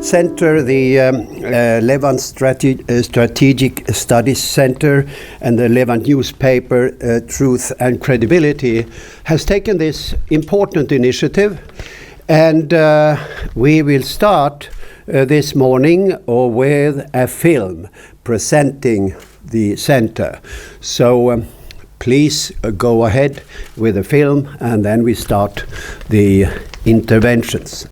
Centre, the Levant Strategic Studies Centre and the Levant newspaper, Truth and Credibility, has taken this important initiative, and we will start this morning with a film presenting the centre. So please go ahead with the film, and then we start the interventions.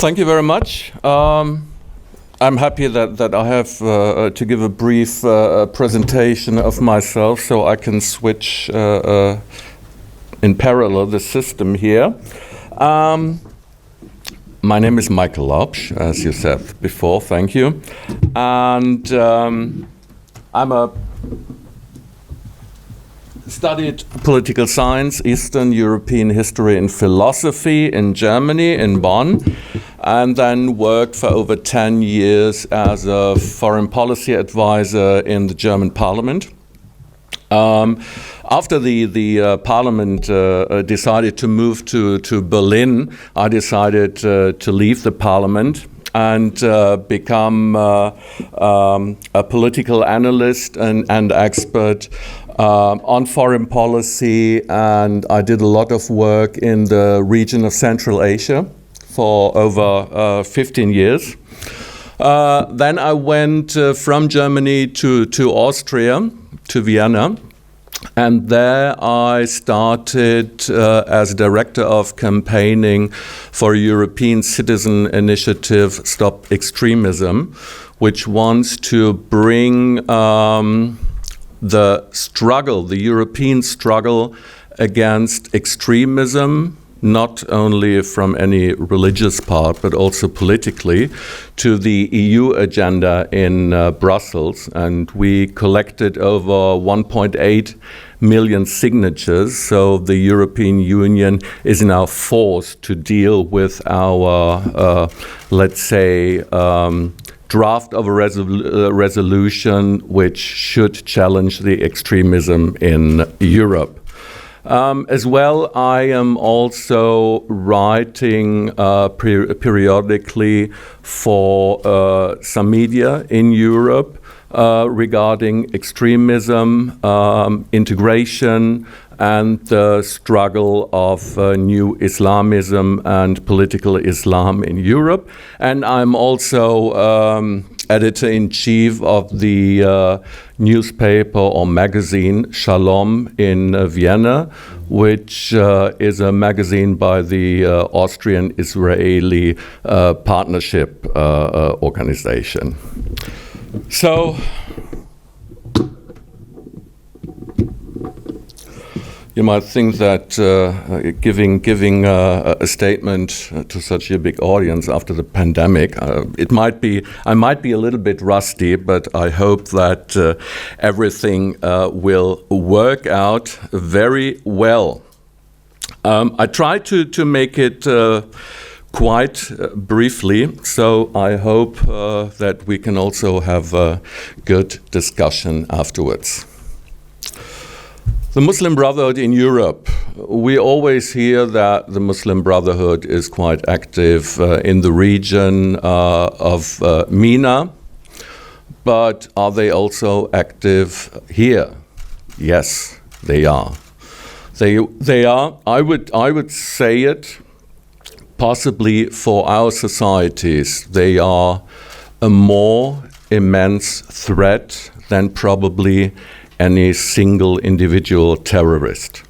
Thank you very much. I'm happy that I have to give a brief presentation of myself, so I can switch in parallel the system here. My name is Michael Laubsch, as you said before, thank you. And I'm studied political science, Eastern European history and philosophy in Germany, in Bonn, and then worked for over 10 years as a foreign policy advisor in the German parliament. After the parliament decided to move to Berlin, I decided to leave the parliament and become a political analyst and expert on foreign policy, and I did a lot of work in the region of Central Asia for over 15 years. Then I went from Germany to Austria, to Vienna, and there I started as director of campaigning for a European citizen initiative, Stop Extremism, which wants to bring the European struggle against extremism, not only from any religious part, but also politically, to the EU agenda in Brussels. And we collected over 1.8 million signatures, so the European Union is now forced to deal with our, let's say, draft of a resolution which should challenge the extremism in Europe. As well, I am also writing periodically for some media in Europe regarding extremism, integration, and the struggle of new Islamism and political Islam in Europe. And I'm also editor-in-chief of the newspaper or magazine Shalom in Vienna, which is a magazine by the Austrian-Israeli Partnership Organization. So, you might think that giving a statement to such a big audience after the pandemic, I might be a little bit rusty, but I hope that everything will work out very well. I tried to make it quite briefly, so I hope that we can also have a good discussion afterwards. The Muslim Brotherhood in Europe. We always hear that the Muslim Brotherhood is quite active in the region of MENA, but are they also active here? Yes, they are. They are. I would say it. Possibly for our societies, they are a more immense threat than probably any single individual terrorist.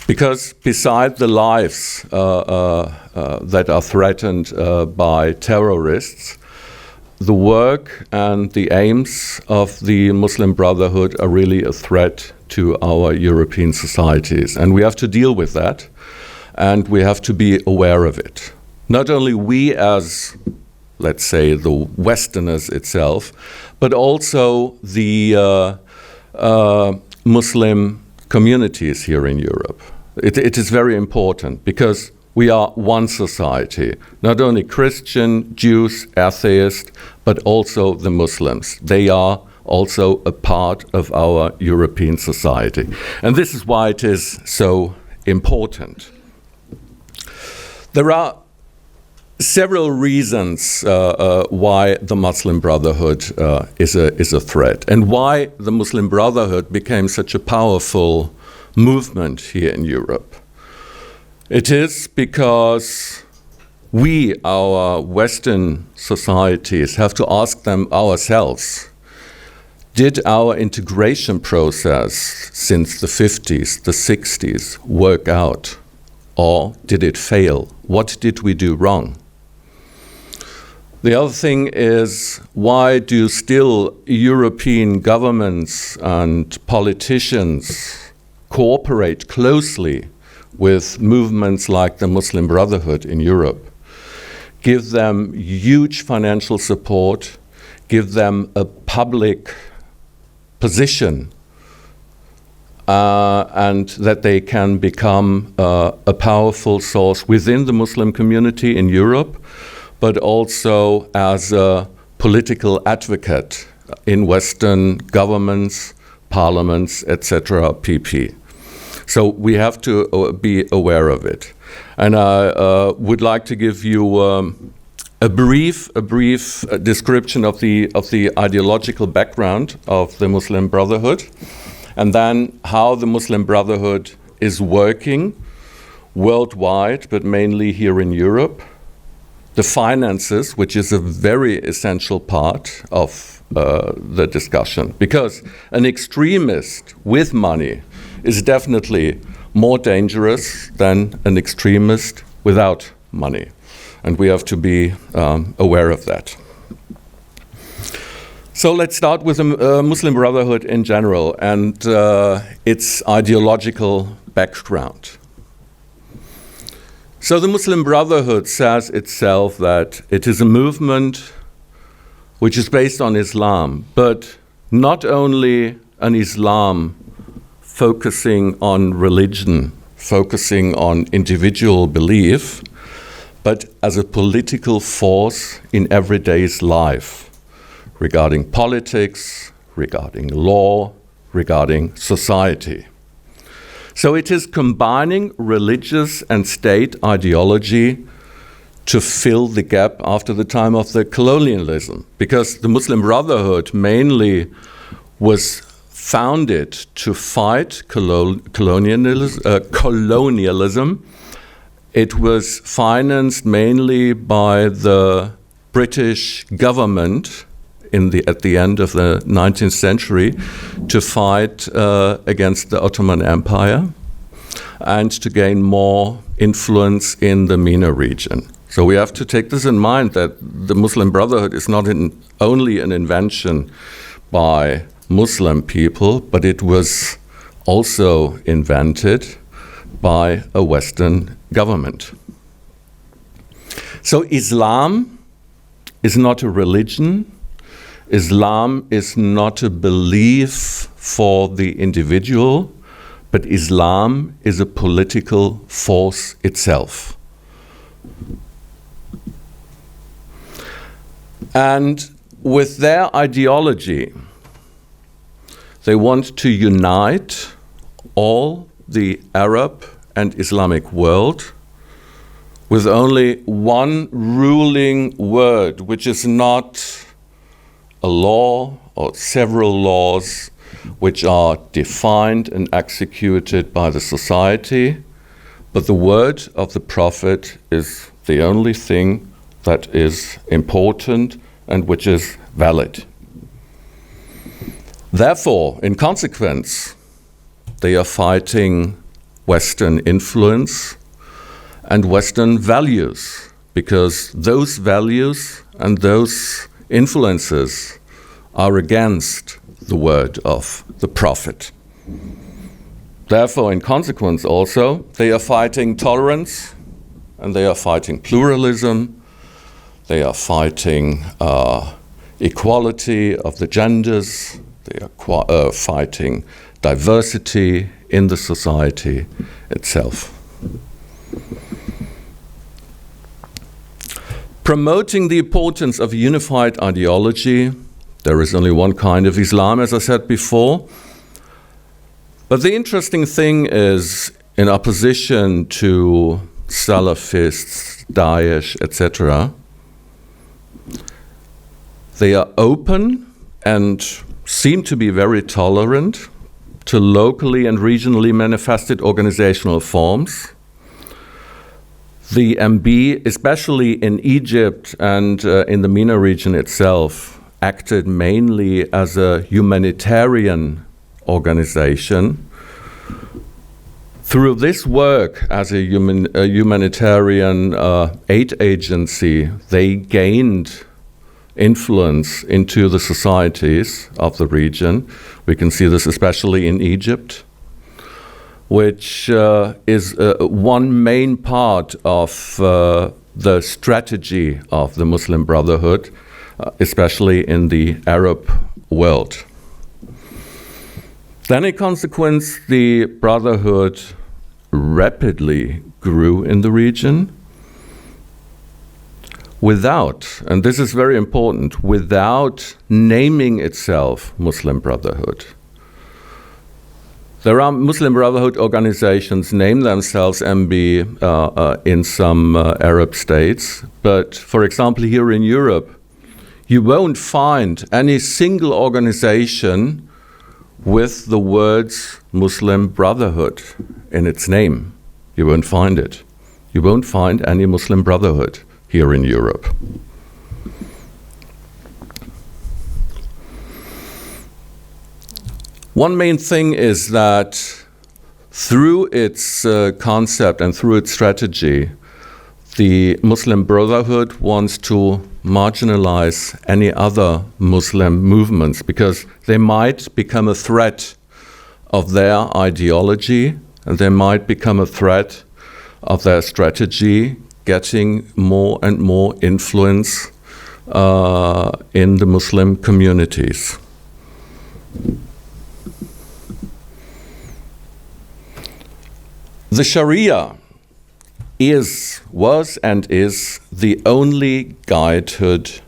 Because beside the lives that are threatened by terrorists, the work and the aims of the Muslim Brotherhood are really a threat to our European societies. And we have to deal with that, and we have to be aware of it. Not only we as, let's say, the Westerners itself, but also the Muslim communities here in Europe. It is very important because we are one society, not only Christian, Jews, atheists, but also the Muslims. They are also a part of our European society. And this is why it is so important. There are several reasons why the Muslim Brotherhood is a threat, and why the Muslim Brotherhood became such a powerful movement here in Europe. It is because we, our Western societies, have to ask them ourselves, did our integration process since the 50s, the 60s work out? Or did it fail? What did we do wrong? The other thing is, why do still European governments and politicians cooperate closely with movements like the Muslim Brotherhood in Europe? Give them huge financial support, give them a public position, and that they can become a powerful source within the Muslim community in Europe, but also as a political advocate in Western governments, parliaments, etc., PP. So we have to be aware of it. And I would like to give you a brief description of the ideological background of the Muslim Brotherhood, and then how the Muslim Brotherhood is working worldwide, but mainly here in Europe. The finances, which is a very essential part of the discussion, because an extremist with money is definitely more dangerous than an extremist without money. And we have to be aware of that. So let's start with the Muslim Brotherhood in general and its ideological background. So the Muslim Brotherhood says itself that it is a movement which is based on Islam, but not only an Islam focusing on religion, focusing on individual belief, but as a political force in everyday's life, regarding politics, regarding law, regarding society. So it is combining religious and state ideology to fill the gap after the time of the colonialism, because the Muslim Brotherhood mainly was founded to fight colonialism. It was financed mainly by the British government at the end of the 19th century to fight against the Ottoman Empire and to gain more influence in the MENA region. So we have to take this in mind, that the Muslim Brotherhood is not only an invention by Muslim people, but it was also invented by a Western government. So Islam is not a religion. Islam is not a belief for the individual, but Islam is a political force itself. And with their ideology, they want to unite all the Arab and Islamic world with only one ruling word, which is not a law or several laws which are defined and executed by the society, but the word of the Prophet is the only thing that is important and which is valid. Therefore, in consequence, they are fighting Western influence and Western values, because those values and those influences are against the word of the Prophet. Therefore, in consequence also, they are fighting tolerance and they are fighting pluralism, they are fighting equality of the genders, they are fighting diversity in the society itself. Promoting the importance of a unified ideology. There is only one kind of Islam, as I said before. But the interesting thing is, in opposition to Salafists, Daesh, etc., they are open and seem to be very tolerant to locally and regionally manifested organizational forms. The MB, especially in Egypt and in the MENA region itself, acted mainly as a humanitarian organization. Through this work as a humanitarian aid agency, they gained influence into the societies of the region. We can see this especially in Egypt, which is one main part of the strategy of the Muslim Brotherhood, especially in the Arab world. Then in consequence, the Brotherhood rapidly grew in the region without, and this is very important, without naming itself Muslim Brotherhood. There are Muslim Brotherhood organizations name themselves MB in some Arab states, but for example here in Europe, you won't find any single organization with the words Muslim Brotherhood in its name. You won't find it. You won't find any Muslim Brotherhood here in Europe. One main thing is that through its concept and through its strategy, the Muslim Brotherhood wants to marginalize any other Muslim movements because they might become a threat of their ideology and they might become a threat of their strategy, getting more and more influence in the Muslim communities. The Sharia was and is the only guideline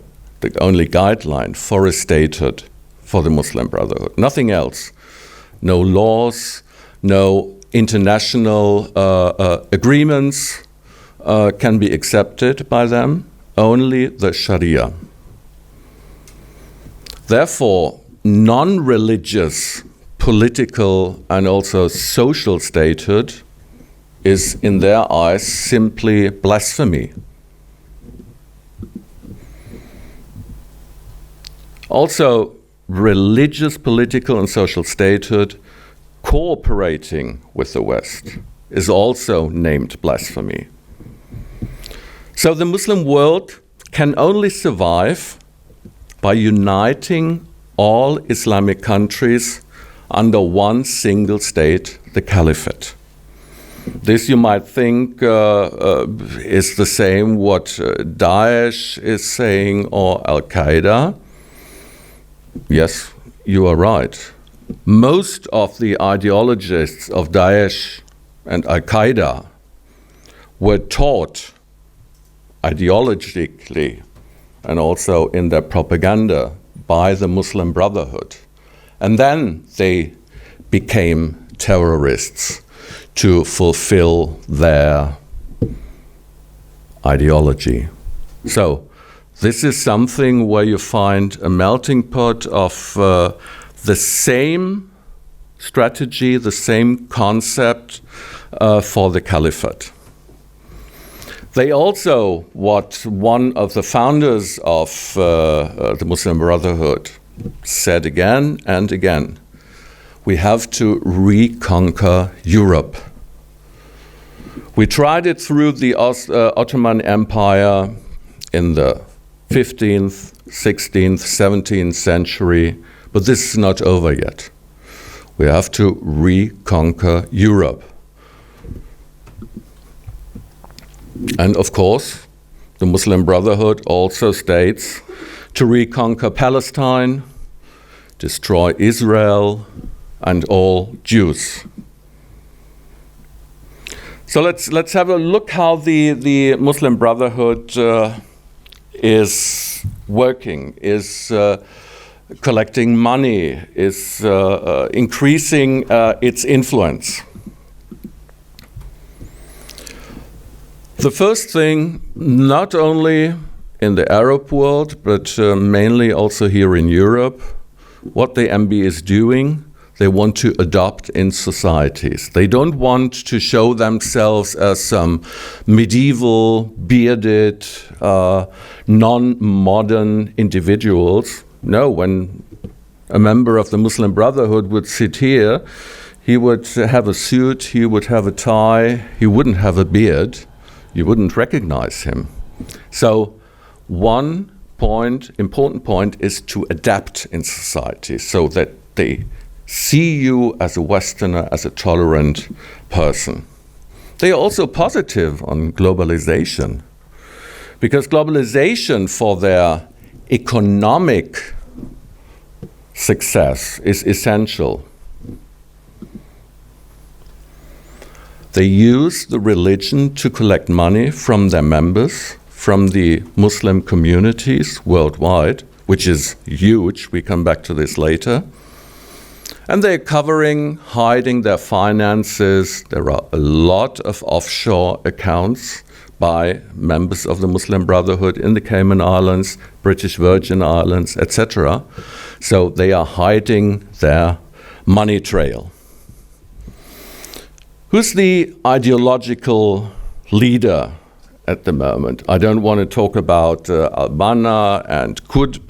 for a statehood for the Muslim Brotherhood. Nothing else. No laws, no international agreements can be accepted by them, only the Sharia. Therefore, non-religious political and also social statehood is in their eyes simply blasphemy. Also, religious, political and social statehood cooperating with the West is also named blasphemy. So the Muslim world can only survive by uniting all Islamic countries under one single state, the Caliphate. This you might think is the same what Daesh is saying or Al-Qaeda. Yes, you are right. Most of the ideologists of Daesh and Al-Qaeda were taught ideologically and also in their propaganda by the Muslim Brotherhood. And then they became terrorists to fulfill their ideology. So this is something where you find a melting pot of the same strategy, the same concept for the caliphate. They also, what one of the founders of the Muslim Brotherhood said again and again, we have to reconquer Europe. We tried it through the Ottoman Empire in the 15th, 16th, 17th century, but this is not over yet. We have to reconquer Europe. And of course, the Muslim Brotherhood also states to reconquer Palestine, destroy Israel, and all Jews. So let's have a look how the Muslim Brotherhood is working, is collecting money, is increasing its influence. The first thing, not only in the Arab world, but mainly also here in Europe, what the MB is doing, they want to adopt in societies. They don't want to show themselves as some medieval, bearded, non-modern individuals. No, when a member of the Muslim Brotherhood would sit here, he would have a suit, he would have a tie, he wouldn't have a beard. You wouldn't recognize him. So one important point is to adapt in society so that they see you as a Westerner, as a tolerant person. They are also positive on globalization, because globalization for their economic success is essential. They use the religion to collect money from their members, from the Muslim communities worldwide, which is huge. We come back to this later. And they're hiding their finances. There are a lot of offshore accounts by members of the Muslim Brotherhood in the Cayman Islands, British Virgin Islands, etc. So they are hiding their money trail. Who's the ideological leader at the moment? I don't want to talk about Al-Banna and Qutb,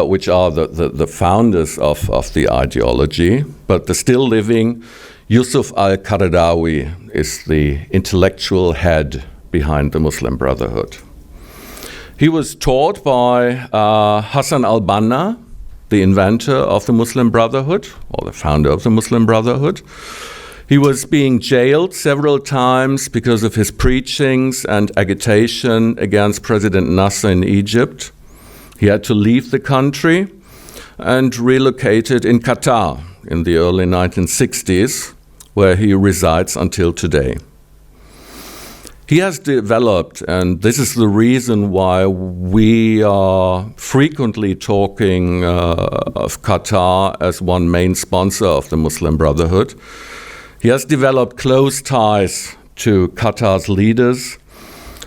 which are the founders of the ideology, but the still living Yusuf al-Qaradawi is the intellectual head behind the Muslim Brotherhood. He was taught by Hassan al-Banna, the inventor of the Muslim Brotherhood, or the founder of the Muslim Brotherhood. He was being jailed several times because of his preachings and agitation against President Nasser in Egypt. He had to leave the country and relocated in Qatar in the early 1960s, where he resides until today. He has developed, and this is the reason why we are frequently talking of Qatar as one main sponsor of the Muslim Brotherhood. He has developed close ties to Qatar's leaders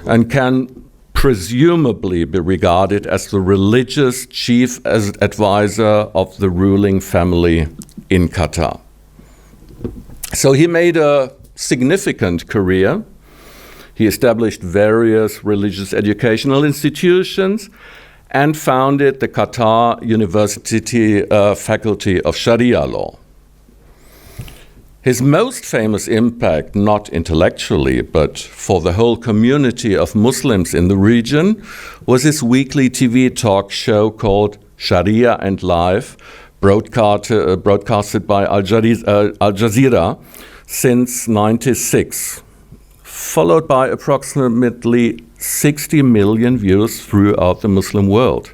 and can presumably be regarded as the religious chief advisor of the ruling family in Qatar. So he made a significant career. He established various religious educational institutions and founded the Qatar University Faculty of Sharia Law. His most famous impact, not intellectually, but for the whole community of Muslims in the region, was his weekly TV talk show called Sharia and Life, broadcasted by Al Jazeera since 1996, followed by approximately 60 million views throughout the Muslim world.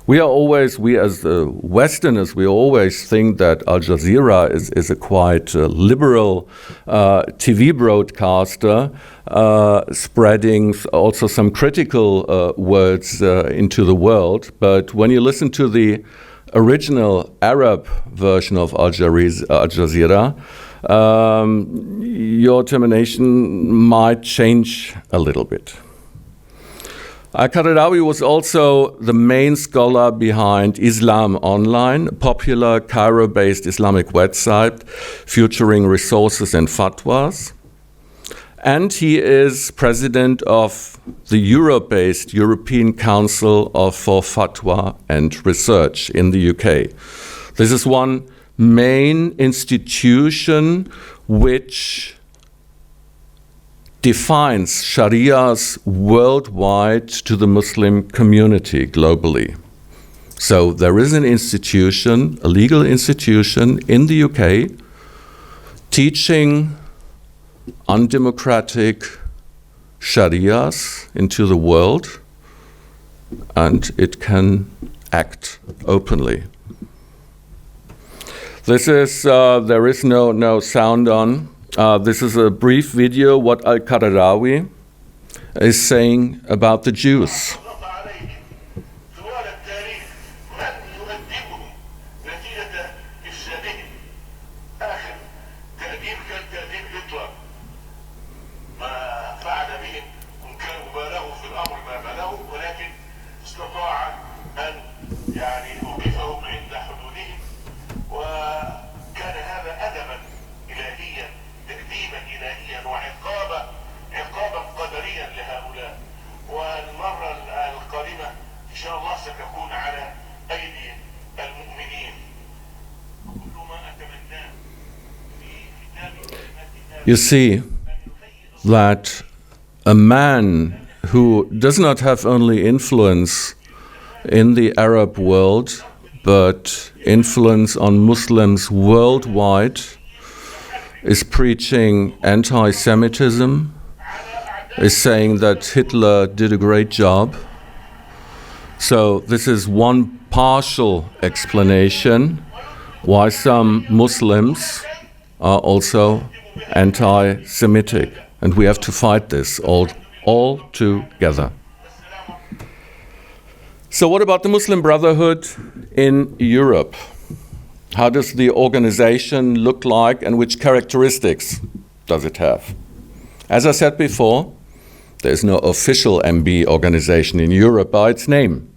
We as Westerners, we always think that Al Jazeera is a quite liberal TV broadcaster, spreading also some critical words into the world. But when you listen to the original Arab version of Al Jazeera, your termination might change a little bit. Al-Qaradawi was also the main scholar behind Islam Online, a popular Cairo-based Islamic website featuring resources and fatwas. And he is president of the Europe-based European Council for Fatwa and Research in the UK. This is one main institution which defines Sharias worldwide to the Muslim community globally. So there is an institution, a legal institution in the UK, teaching undemocratic Sharias into the world, and it can act openly. This is, there is no sound on. This is a brief video what Al-Qaradawi is saying about the Jews. You see that a man who does not have only influence in the Arab world, but influence on Muslims worldwide, is preaching anti-Semitism, is saying that Hitler did a great job. So this is one partial explanation why some Muslims are also anti-Semitic. And we have to fight this all together. So what about the Muslim Brotherhood in Europe? How does the organization look like and which characteristics does it have? As I said before, there is no official MB organization in Europe by its name.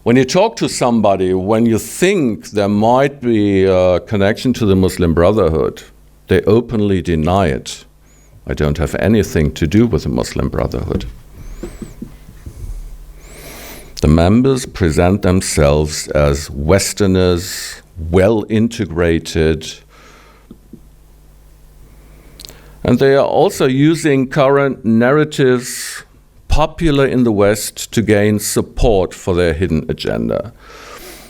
When you talk to somebody, when you think there might be a connection to the Muslim Brotherhood, they openly deny it. I don't have anything to do with the Muslim Brotherhood. The members present themselves as Westerners, well integrated, and they are also using current narratives popular in the West to gain support for their hidden agenda.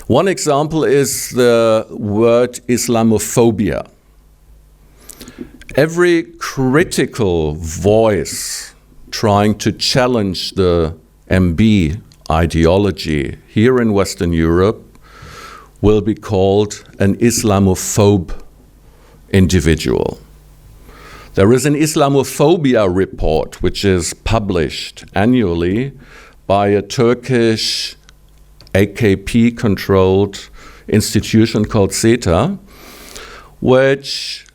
One example is the word Islamophobia. Every critical voice trying to challenge the MB ideology here in Western Europe will be called an Islamophobe individual. There is an Islamophobia report which is published annually by a Turkish AKP-controlled institution called SETA, which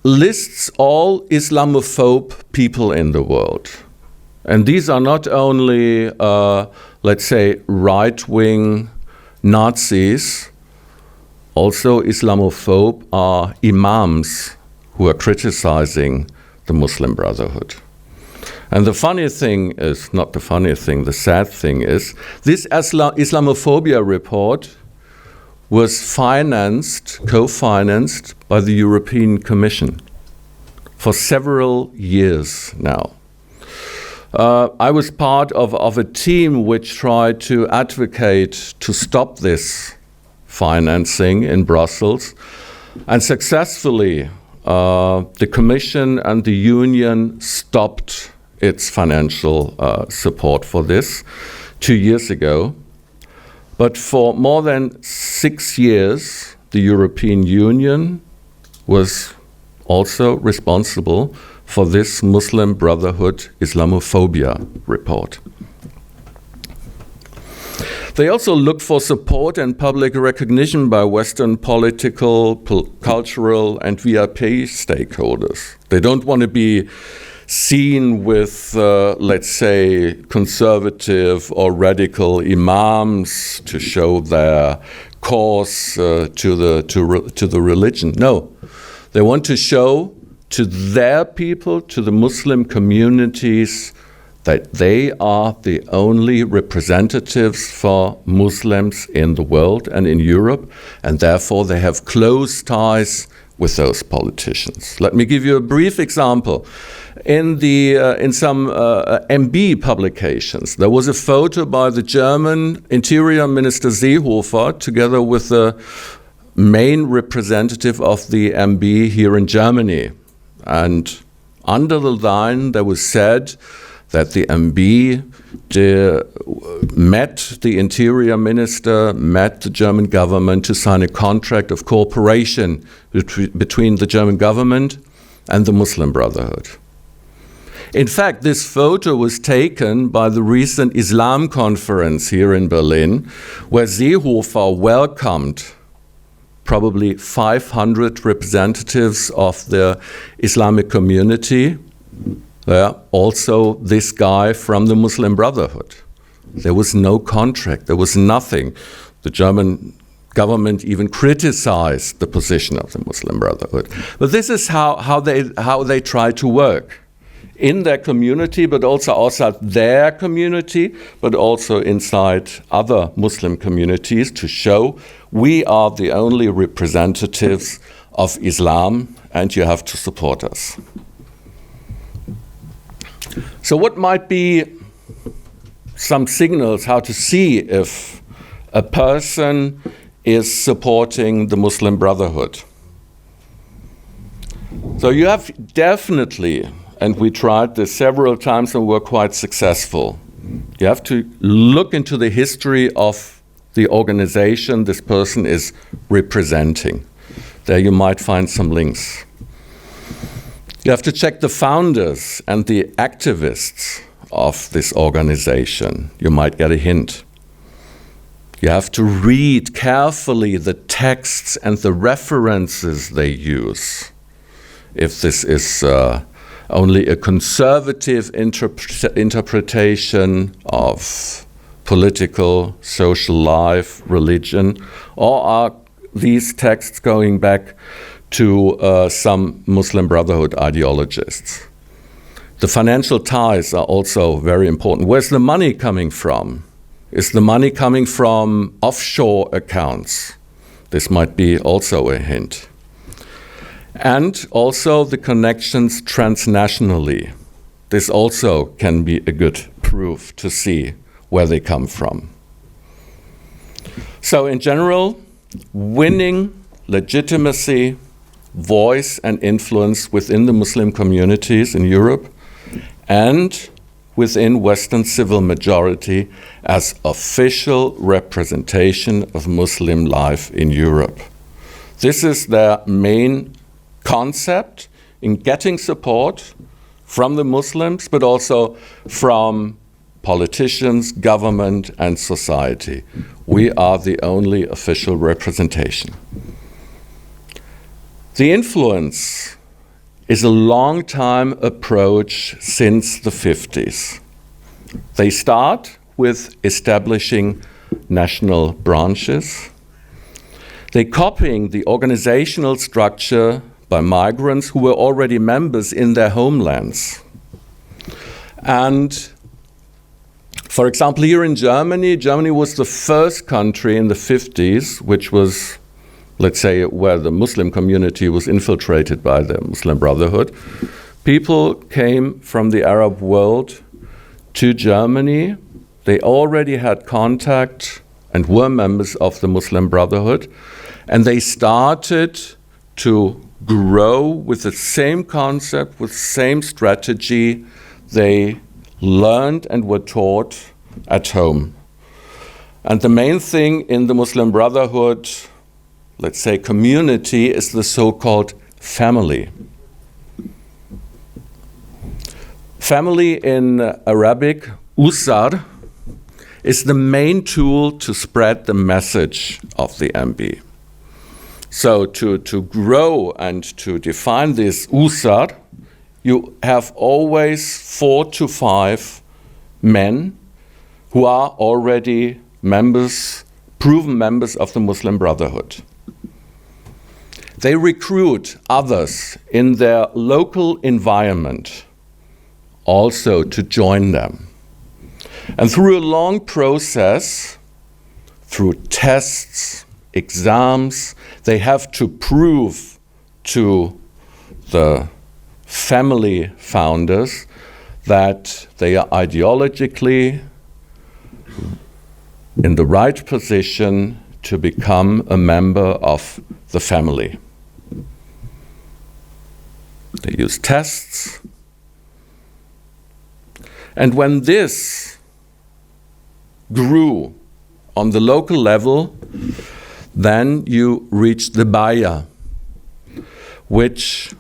lists all Islamophobe people in the world. And these are not only, let's say, right-wing Nazis, also Islamophobe are imams who are criticizing the Muslim Brotherhood. And the funny thing is, not the funny thing, the sad thing is, this Islamophobia report was co-financed by the European Commission for several years now. I was part of a team which tried to advocate to stop this financing in Brussels, and successfully the Commission and the Union stopped its financial support for this 2 years ago. But for more than 6 years, the European Union was also responsible for this Muslim Brotherhood Islamophobia report. They also look for support and public recognition by Western political, cultural, and VIP stakeholders. They don't want to be seen with, let's say, conservative or radical imams to show their cause to the religion. No, they want to show to their people, to the Muslim communities, that they are the only representatives for Muslims in the world and in Europe, and therefore they have close ties with those politicians. Let me give you a brief example. In some MB publications, there was a photo by the German Interior Minister Seehofer together with the main representative of the MB here in Germany. And under the line there was said that the MB met the Interior Minister, met the German government to sign a contract of cooperation between the German government and the Muslim Brotherhood. In fact, this photo was taken by the recent Islam conference here in Berlin, where Seehofer welcomed probably 500 representatives of the Islamic community. Also this guy from the Muslim Brotherhood. There was no contract, there was nothing. The German government even criticized the position of the Muslim Brotherhood. But this is how they try to work in their community, but also outside their community, but also inside other Muslim communities, to show we are the only representatives of Islam and you have to support us. So what might be some signals how to see if a person is supporting the Muslim Brotherhood. So you have definitely, and we tried this several times and were quite successful, you have to look into the history of the organization this person is representing. There you might find some links. You have to check the founders and the activists of this organization. You might get a hint. You have to read carefully the texts and the references they use. If this is only a conservative interpretation of political, social life, religion, or are these texts going back to some Muslim Brotherhood ideologists? The financial ties are also very important. Where's the money coming from? Is the money coming from offshore accounts? This might be also a hint. And also the connections transnationally. This also can be a good proof to see where they come from. So in general, winning legitimacy, voice and influence within the Muslim communities in Europe and within Western civil majority as official representation of Muslim life in Europe. This is their main concept in getting support from the Muslims, but also from politicians, government, and society. We are the only official representation. The influence is a long-time approach since the 50s. They start with establishing national branches. They're copying the organizational structure by migrants who were already members in their homelands. And for example, here in Germany, Germany was the first country in the 50s, which was, let's say, where the Muslim community was infiltrated by the Muslim Brotherhood. People came from the Arab world to Germany. They already had contact and were members of the Muslim Brotherhood. And they started to grow with the same concept, with the same strategy they learned and were taught at home. And the main thing in the Muslim Brotherhood, let's say, community is the so-called family. Family in Arabic, usar, is the main tool to spread the message of the MB. So to grow and to define this usar, you have always 4 to 5 men who are already members, proven members of the Muslim Brotherhood. They recruit others in their local environment also to join them. And through a long process, through tests, exams, they have to prove to the family founders that they are ideologically in the right position to become a member of the family. They use tests. And when this grew on the local level, then you reach the Baya, which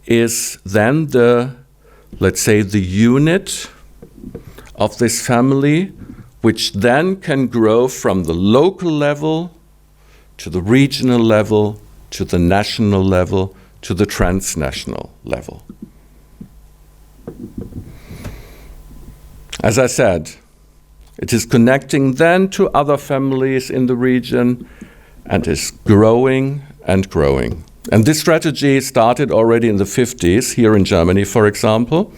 is then the, let's say, the unit of this family, which then can grow from the local level to the regional level, to the national level, to the transnational level. As I said, it is connecting then to other families in the region and is growing and growing. And this strategy started already in the 50s, here in Germany, for example.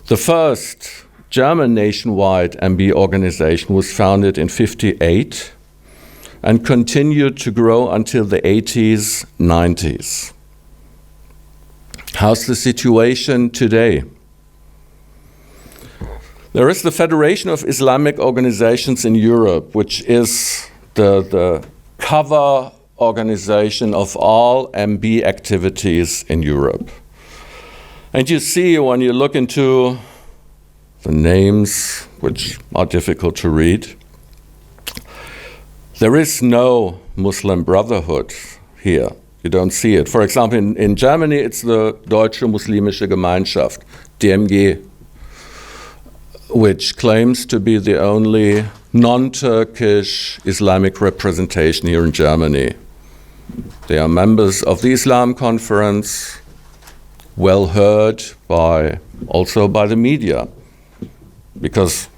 The first German nationwide MB organization was founded in 1958 and continued to grow until the 80s, 90s. How's the situation today? There is the Federation of Islamic Organizations in Europe, which is the cover organization of all MB activities in Europe. And you see, when you look into the names, which are difficult to read, there is no Muslim Brotherhood here. You don't see it. For example, in Germany, it's the Deutsche Muslimische Gemeinschaft, DMG, which claims to be the only non-Turkish Islamic representation here in Germany. They are members of the Islam Conference, well heard also by the media, because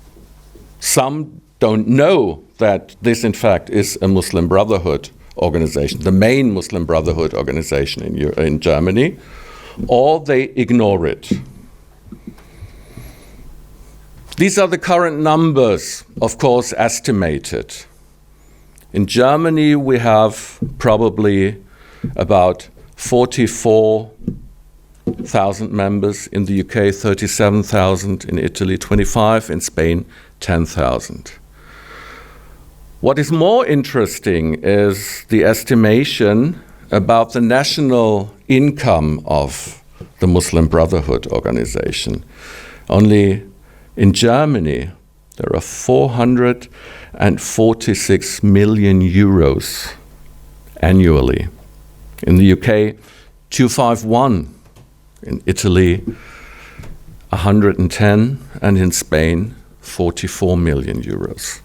some don't know that this in fact is a Muslim Brotherhood organization, the main Muslim Brotherhood organization in Germany, or they ignore it. These are the current numbers, of course, estimated. In Germany, we have probably about 44,000 members. In the UK, 37,000. In Italy, 25. In Spain, 10,000. What is more interesting is the estimation about the national income of the Muslim Brotherhood organization. Only in Germany, there are 446 million euros annually. In the UK, 251. In Italy, 110. And in Spain, 44 million euros.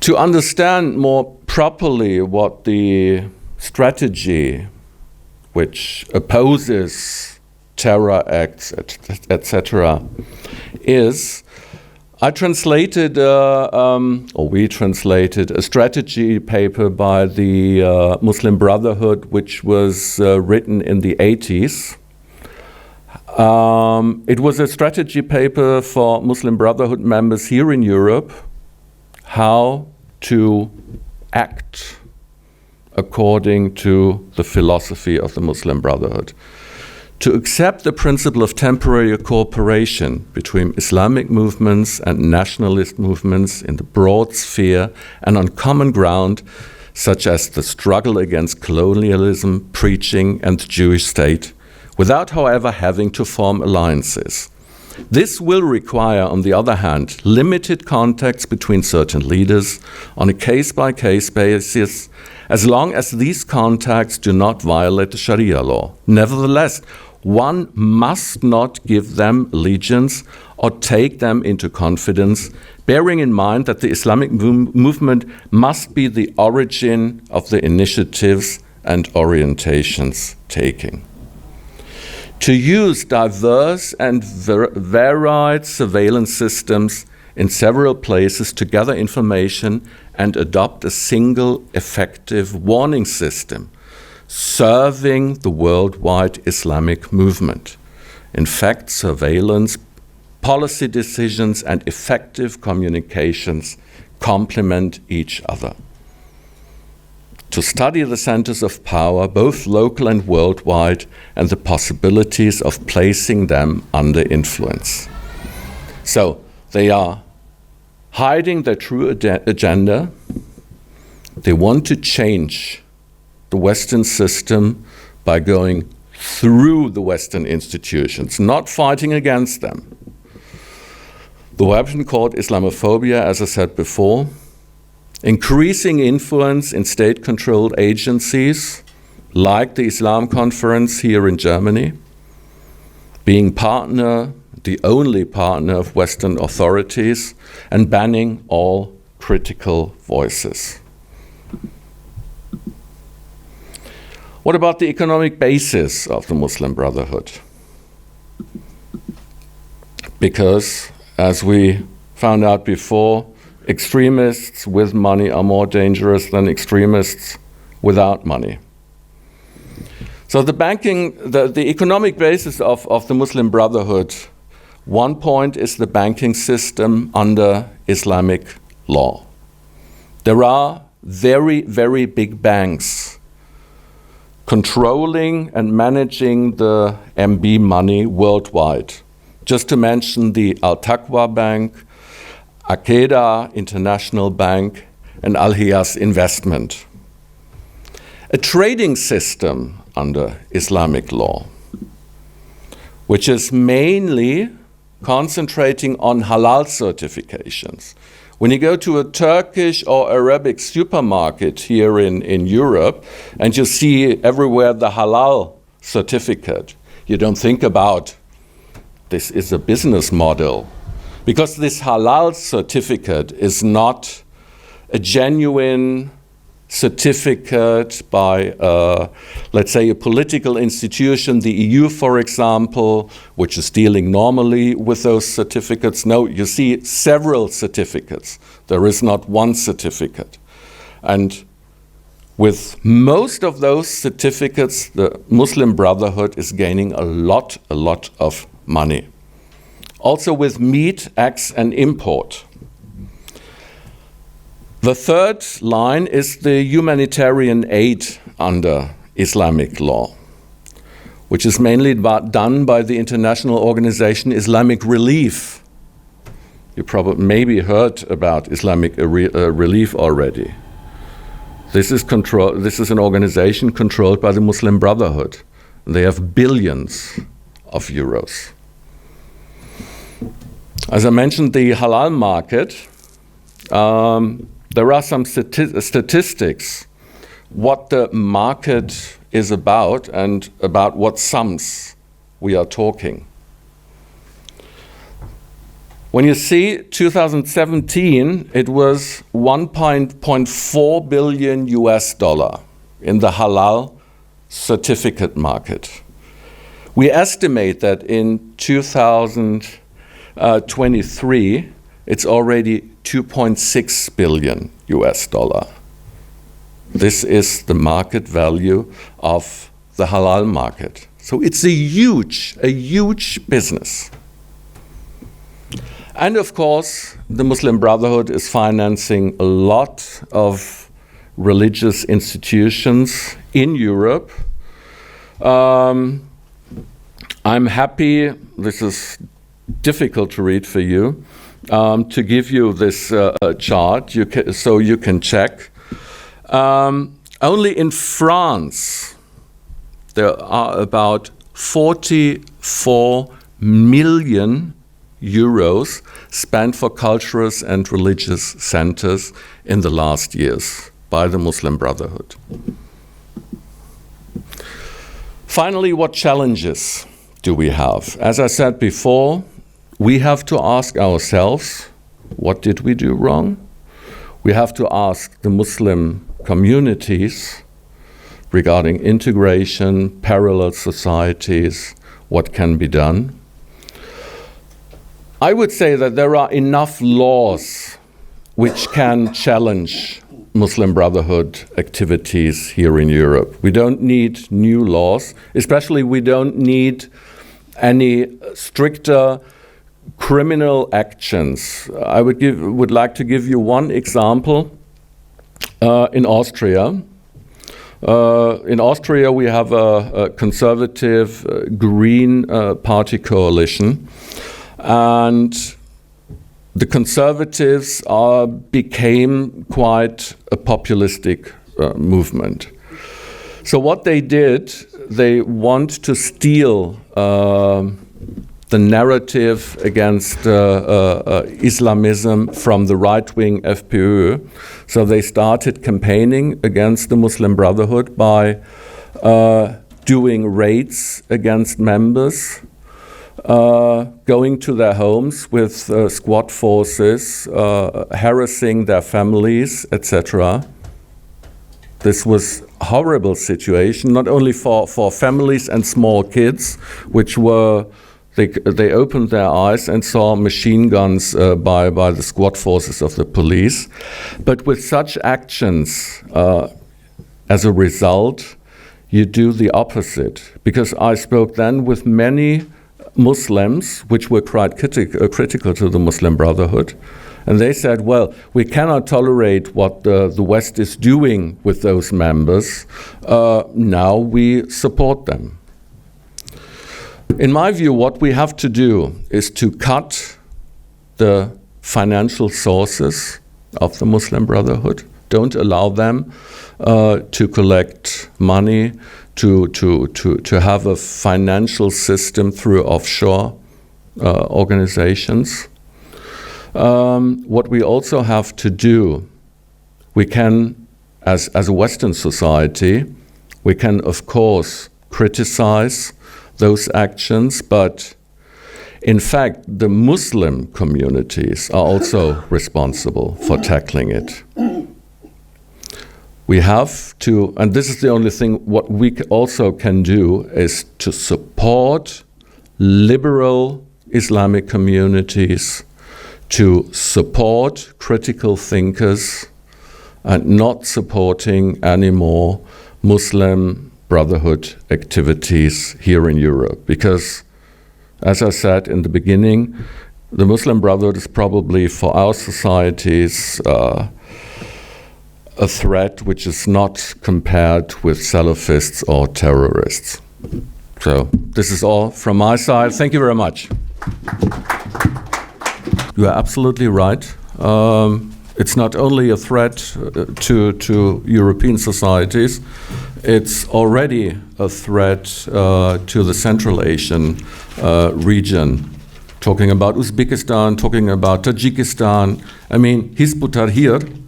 To understand more properly what the strategy which opposes terror acts, etc., is, I translated, we translated a strategy paper by the Muslim Brotherhood, which was written in the 80s. It was a strategy paper for Muslim Brotherhood members here in Europe, how to act according to the philosophy of the Muslim Brotherhood. To accept the principle of temporary cooperation between Islamic movements and nationalist movements in the broad sphere and on common ground, such as the struggle against colonialism, preaching, and the Jewish state, without, however, having to form alliances. This will require, on the other hand, limited contacts between certain leaders on a case-by-case basis, as long as these contacts do not violate the Sharia law. Nevertheless, one must not give them allegiance or take them into confidence, bearing in mind that the Islamic movement must be the origin of the initiatives and orientations taking. To use diverse and varied surveillance systems in several places to gather information and adopt a single effective warning system serving the worldwide Islamic movement. In fact, surveillance, policy decisions, and effective communications complement each other. To study the centers of power, both local and worldwide, and the possibilities of placing them under influence. So they are hiding their true agenda. They want to change the Western system by going through the Western institutions, not fighting against them. The weapon called Islamophobia, as I said before, increasing influence in state-controlled agencies like the Islam Conference here in Germany, being the only partner of Western authorities, and banning all critical voices. What about the economic basis of the Muslim Brotherhood? Because, as we found out before, extremists with money are more dangerous than extremists without money. So the economic basis of the Muslim Brotherhood, one point is the banking system under Islamic law. There are very, very big banks controlling and managing the MB money worldwide. Just to mention the Al-Taqwa Bank, Aqeda International Bank, and Al-Hiyas Investment. A trading system under Islamic law, which is mainly concentrating on halal certifications. When you go to a Turkish or Arabic supermarket here in Europe and you see everywhere the halal certificate, you don't think about this is a business model, because this halal certificate is not a genuine certificate by, let's say, a political institution, the EU, for example, which is dealing normally with those certificates. No, you see several certificates. There is not one certificate. And with most of those certificates, the Muslim Brotherhood is gaining a lot of money. Also with meat, eggs, and import. The third line is the humanitarian aid under Islamic law, which is mainly done by the international organization Islamic Relief. You probably maybe heard about Islamic Relief already. This is an organization controlled by the Muslim Brotherhood. They have billions of euros. As I mentioned, the halal market, there are some statistics what the market is about and about what sums we are talking. When you see 2017, it was $1.4 billion in the halal certificate market. We estimate that in 2023, it's already $2.6 billion. This is the market value of the halal market. So it's a huge business. And of course, the Muslim Brotherhood is financing a lot of religious institutions in Europe. I'm happy, this is difficult to read for you, to give you this chart so you can check. Only in France there are about 44 million euros spent for cultural and religious centers in the last years by the Muslim Brotherhood. Finally, what challenges do we have? As I said before, we have to ask ourselves, what did we do wrong? We have to ask the Muslim communities regarding integration, parallel societies, what can be done. I would say that there are enough laws which can challenge Muslim Brotherhood activities here in Europe. We don't need new laws, especially we don't need any stricter criminal actions. I would like to give you one example. In Austria, we have a conservative Green party coalition, and the conservatives became quite a populistic movement. So what they did, they want to steal the narrative against Islamism from the right-wing FPÖ. So they started campaigning against the Muslim Brotherhood by doing raids against members, going to their homes with squad forces, harassing their families, etc. This was a horrible situation, not only for families and small kids, which were They opened their eyes and saw machine guns by the squad forces of the police. But with such actions, as a result, you do the opposite. Because I spoke then with many Muslims, which were quite critical to the Muslim Brotherhood, And they said, well, we cannot tolerate what the West is doing with those members. Now we support them. In my view, what we have to do is to cut the financial sources of the Muslim Brotherhood. Don't allow them to collect money, to have a financial system through offshore organizations. What we also have to do, we can, as a Western society, we can of course criticize those actions, but in fact the Muslim communities are also responsible for tackling it. We have to, and this is the only thing, what we also can do is to support liberal Islamic communities, to support critical thinkers, and not supporting anymore Muslim Brotherhood activities here in Europe. Because, as I said in the beginning, the Muslim Brotherhood is probably for our societies a threat which is not compared with Salafists or terrorists. So this is all from my side. Thank you very much. You are absolutely right. It's not only a threat to European societies, it's already a threat to the Central Asian region. Talking about Uzbekistan, talking about Tajikistan. I mean, Hizb ut-Tahrir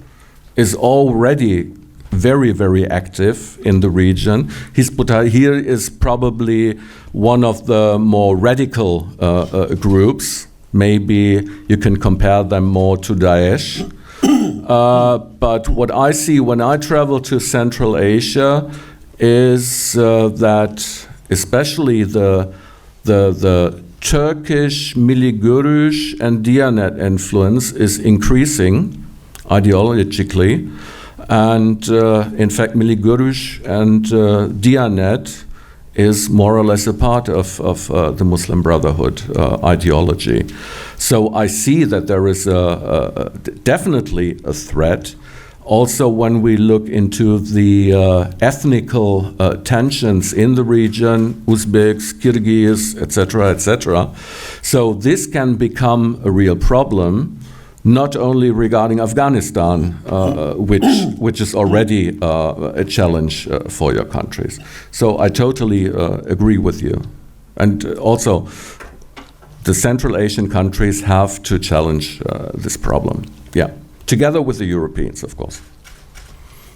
is already very, very active in the region. Hizb ut-Tahrir is probably one of the more radical groups. Maybe you can compare them more to Daesh. But what I see when I travel to Central Asia is that especially the Turkish Milli-Görüş and Diyanet influence is increasing ideologically, and in fact Milli-Görüş and Diyanet is more or less a part of the Muslim Brotherhood ideology. So I see that there is definitely a threat. Also, when we look into the ethnical tensions in the region, Uzbeks, Kyrgyz, etc., etc. So this can become a real problem, not only regarding Afghanistan, which is already a challenge for your countries. So I totally agree with you. And also, the Central Asian countries have to challenge this problem. Yeah. Together with the Europeans, of course.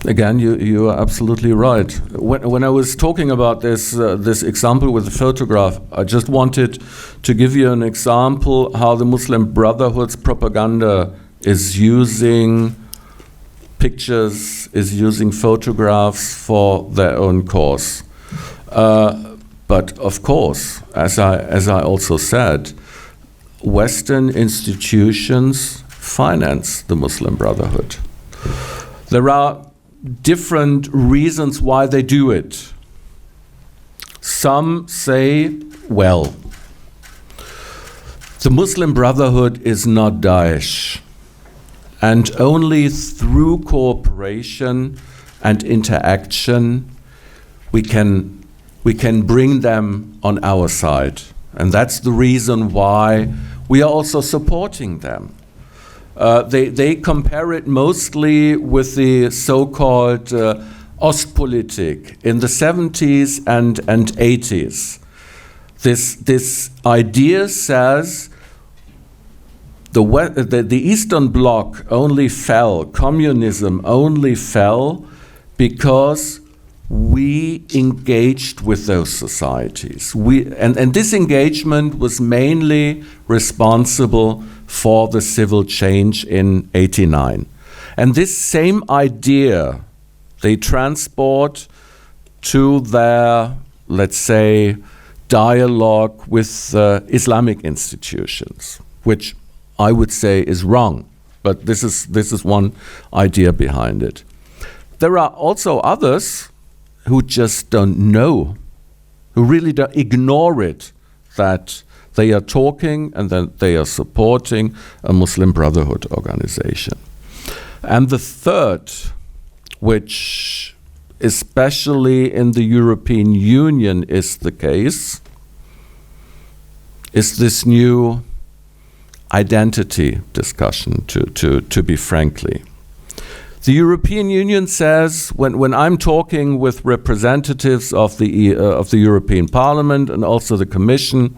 Again, you are absolutely right. When I was talking about this example with the photograph, I just wanted to give you an example how the Muslim Brotherhood's propaganda is using pictures, is using photographs for their own cause. But of course, as I also said, Western institutions finance the Muslim Brotherhood. There are different reasons why they do it. Some say, well, the Muslim Brotherhood is not Daesh, and only through cooperation and interaction we can bring them on our side. And that's the reason why we are also supporting them. They compare it mostly with the so-called Ostpolitik in the 70s and 80s. This idea says the Eastern Bloc only fell, communism only fell because we engaged with those societies. And this engagement was mainly responsible for the civil change in '89. And this same idea they transport to their, let's say, dialogue with Islamic institutions, which I would say is wrong. But this is one idea behind it. There are also others who just don't know, who really don't ignore it, that They are talking and then they are supporting a Muslim Brotherhood organization. And the third, which especially in the European Union is the case, is this new identity discussion, to be frankly. The European Union says, when I'm talking with representatives of the European Parliament and also the Commission,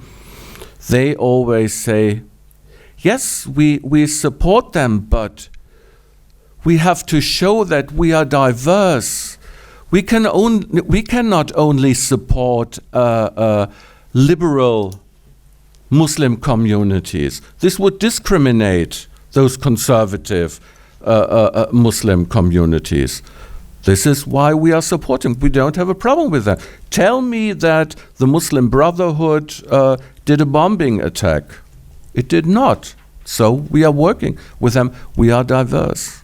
they always say, yes, we support them, but we have to show that we are diverse. We cannot only support liberal Muslim communities. This would discriminate those conservative Muslim communities. This is why we are supporting. We don't have a problem with that. Tell me that the Muslim Brotherhood did a bombing attack. It did not. So we are working with them. We are diverse.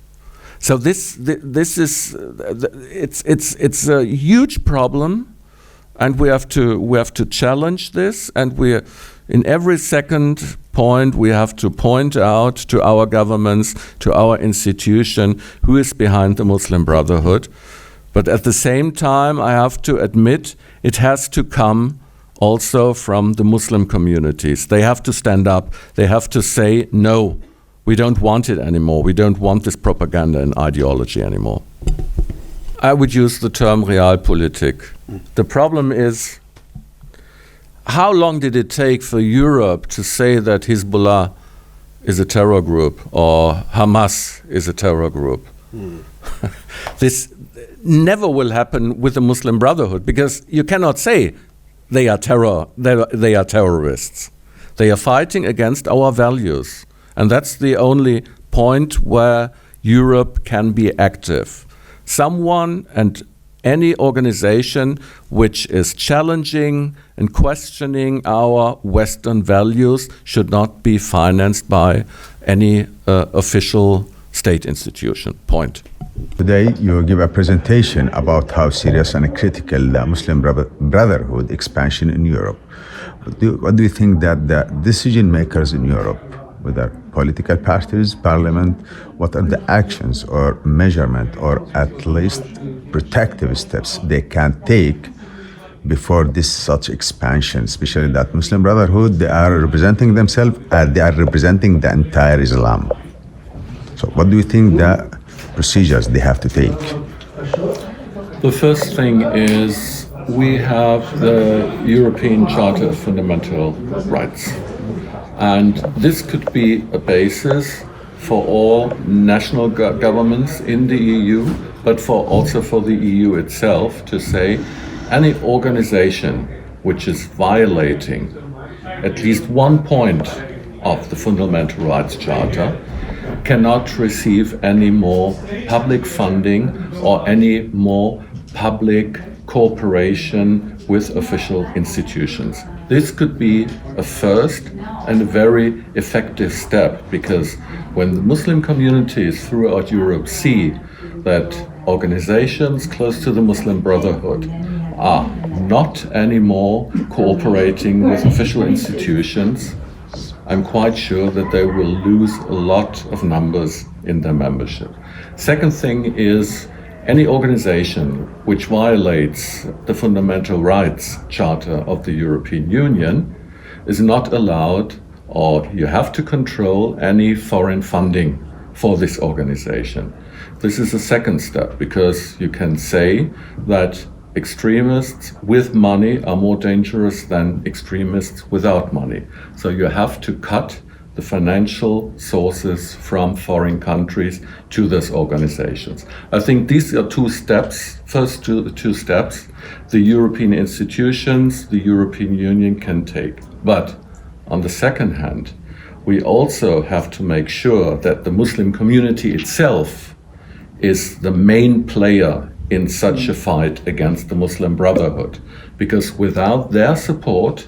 So this is it's a huge problem, and we have to challenge this. And we, in every second point, we have to point out to our governments, to our institution, who is behind the Muslim Brotherhood. But at the same time, I have to admit, it has to come also from the Muslim communities. They have to stand up. They have to say, no, we don't want it anymore. We don't want this propaganda and ideology anymore. I would use the term realpolitik. The problem is, how long did it take for Europe to say that Hezbollah is a terror group or Hamas is a terror group? This never will happen with the Muslim Brotherhood, because you cannot say they are terrorists. They are fighting against our values. And that's the only point where Europe can be active. Someone and any organization which is challenging and questioning our Western values should not be financed by any official state institution. Point. Today you give a presentation about how serious and critical the Muslim Brotherhood expansion in Europe. What do you think that the decision makers in Europe, whether political parties, parliament, what are the actions or measurement or at least protective steps they can take before this such expansion, especially that Muslim Brotherhood, they are representing themselves and they are representing the entire Islam. So what do you think the procedures they have to take? The first thing is we have the European Charter of Fundamental Rights. And this could be a basis for all national governments in the EU, but also for the EU itself to say any organization which is violating at least one point of the Fundamental Rights Charter cannot receive any more public funding or any more public cooperation with official institutions. This could be a first and a very effective step, because when the Muslim communities throughout Europe see that organizations close to the Muslim Brotherhood are not anymore cooperating with official institutions, I'm quite sure that they will lose a lot of numbers in their membership. Second thing is, any organization which violates the Fundamental Rights Charter of the European Union is not allowed, or you have to control any foreign funding for this organization. This is the second step, because you can say that extremists with money are more dangerous than extremists without money. So you have to cut the financial sources from foreign countries to these organizations. I think these are two steps. First two steps the European institutions, the European Union can take. But on the second hand, we also have to make sure that the Muslim community itself is the main player in such a fight against the Muslim Brotherhood. Because without their support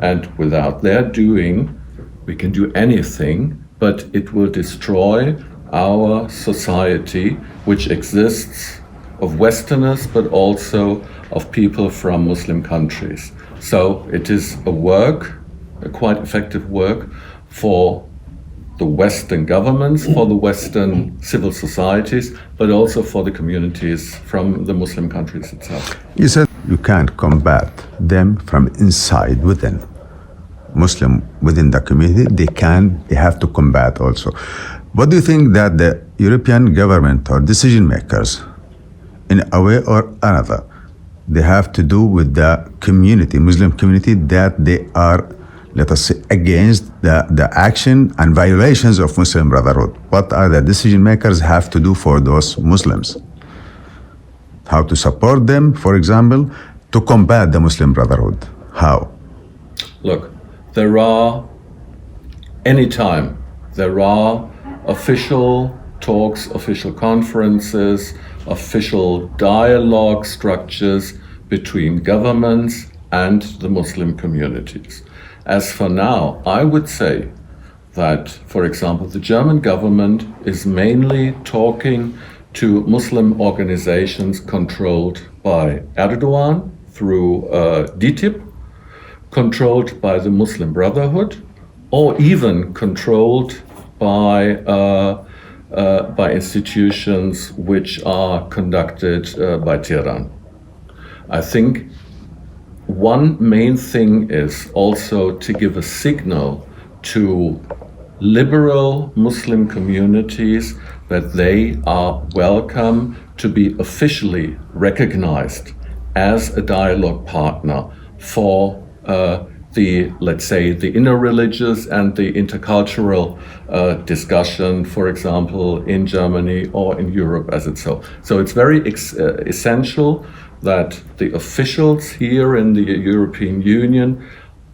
and without their doing, we can do anything, but it will destroy our society, which exists of Westerners, but also of people from Muslim countries. So it is a work quite effective work for the Western governments, for the Western civil societies, but also for the communities from the Muslim countries itself. You said you can't combat them from inside within. Muslim within the community, they have to combat also. What do you think that the European government or decision makers, in a way or another, they have to do with the community, Muslim community, that they are, let us say, against the action and violations of Muslim Brotherhood? What are the decision makers have to do for those Muslims? How to support them, for example, to combat the Muslim Brotherhood? How? Look, anytime there are official talks, official conferences, official dialogue structures between governments and the Muslim communities. As for now, I would say that, for example, the German government is mainly talking to Muslim organizations controlled by Erdogan through DTIP, controlled by the Muslim Brotherhood, or even controlled by institutions which are conducted by Tehran. I think one main thing is also to give a signal to liberal Muslim communities that they are welcome to be officially recognized as a dialogue partner for let's say, the interreligious and the intercultural discussion, for example, in Germany or in Europe as itself. So it's very essential that the officials here in the European Union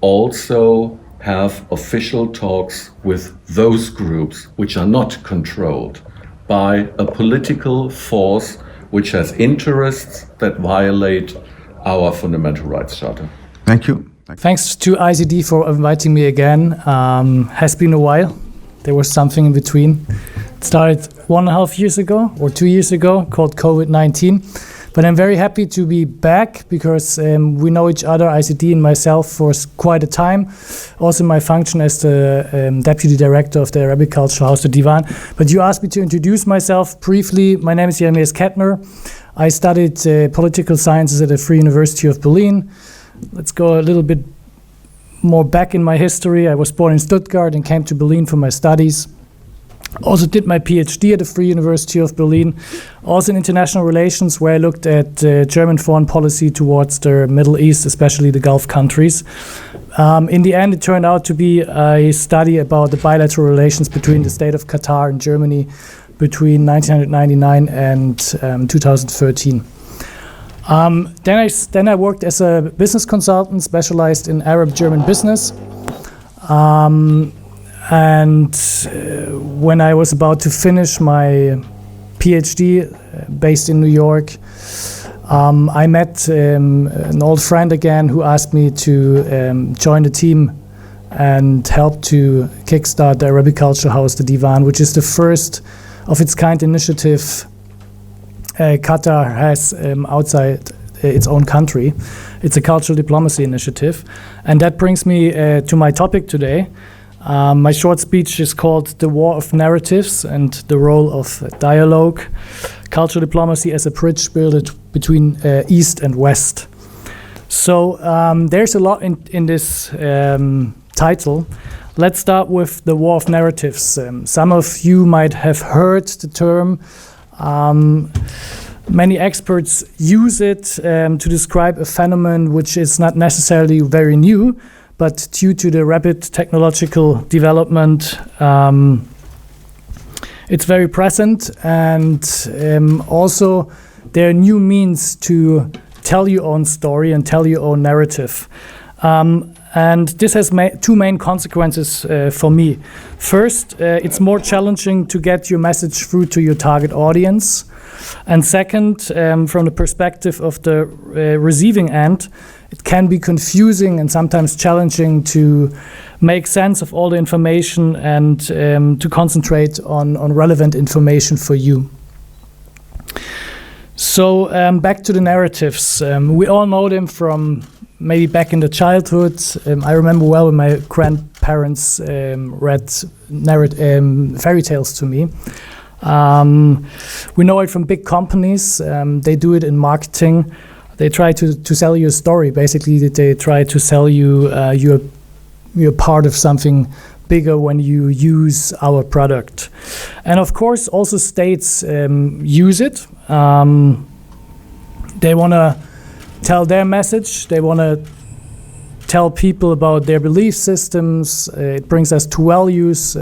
also have official talks with those groups which are not controlled by a political force which has interests that violate our fundamental rights charter. Thank you. Thanks to ICD for inviting me again. Has been a while. There was something in between. It started 1.5 years ago or 2 years ago, called COVID-19. But I'm very happy to be back because we know each other, ICD and myself, for quite a time. Also my function as the Deputy Director of the Arabic Cultural House, the Divan. But you asked me to introduce myself briefly. My name is Jeremias Kettner. I studied political sciences at the Free University of Berlin. Let's go a little bit more back in my history. I was born in Stuttgart and came to Berlin for my studies. Also did my PhD at the Free University of Berlin, also in international relations, where I looked at German foreign policy towards the Middle East, especially the Gulf countries. In the end, it turned out to be a study about the bilateral relations between the state of Qatar and Germany between 1999 and 2013. Then I worked as a business consultant specialized in Arab-German business. And when I was about to finish my PhD based in New York, I met an old friend again who asked me to join the team and help to kickstart the Arabic Cultural House, the Divan, which is the first of its kind initiative Qatar has outside its own country. It's a cultural diplomacy initiative. And that brings me to my topic today. My short speech is called The War of Narratives and the Role of Dialogue, Cultural Diplomacy as a Bridge Builder between East and West. So there's a lot in this title. Let's start with the War of Narratives. Some of you might have heard the term. Many experts use it to describe a phenomenon which is not necessarily very new, but due to the rapid technological development, it's very present. And also, there are new means to tell your own story and tell your own narrative. And this has two main consequences for me. First, it's more challenging to get your message through to your target audience. And second, from the perspective of the receiving end, it can be confusing and sometimes challenging to make sense of all the information and to concentrate on relevant information for you. So back to the narratives. We all know them from maybe back in the childhood. I remember well when my grandparents read fairy tales to me. We know it from big companies. They do it in marketing. They try to sell you a story. Basically, they try to sell you you're part of something bigger when you use our product. And of course, also states use it. They want to tell their message. They want to tell people about their belief systems. It brings us to values.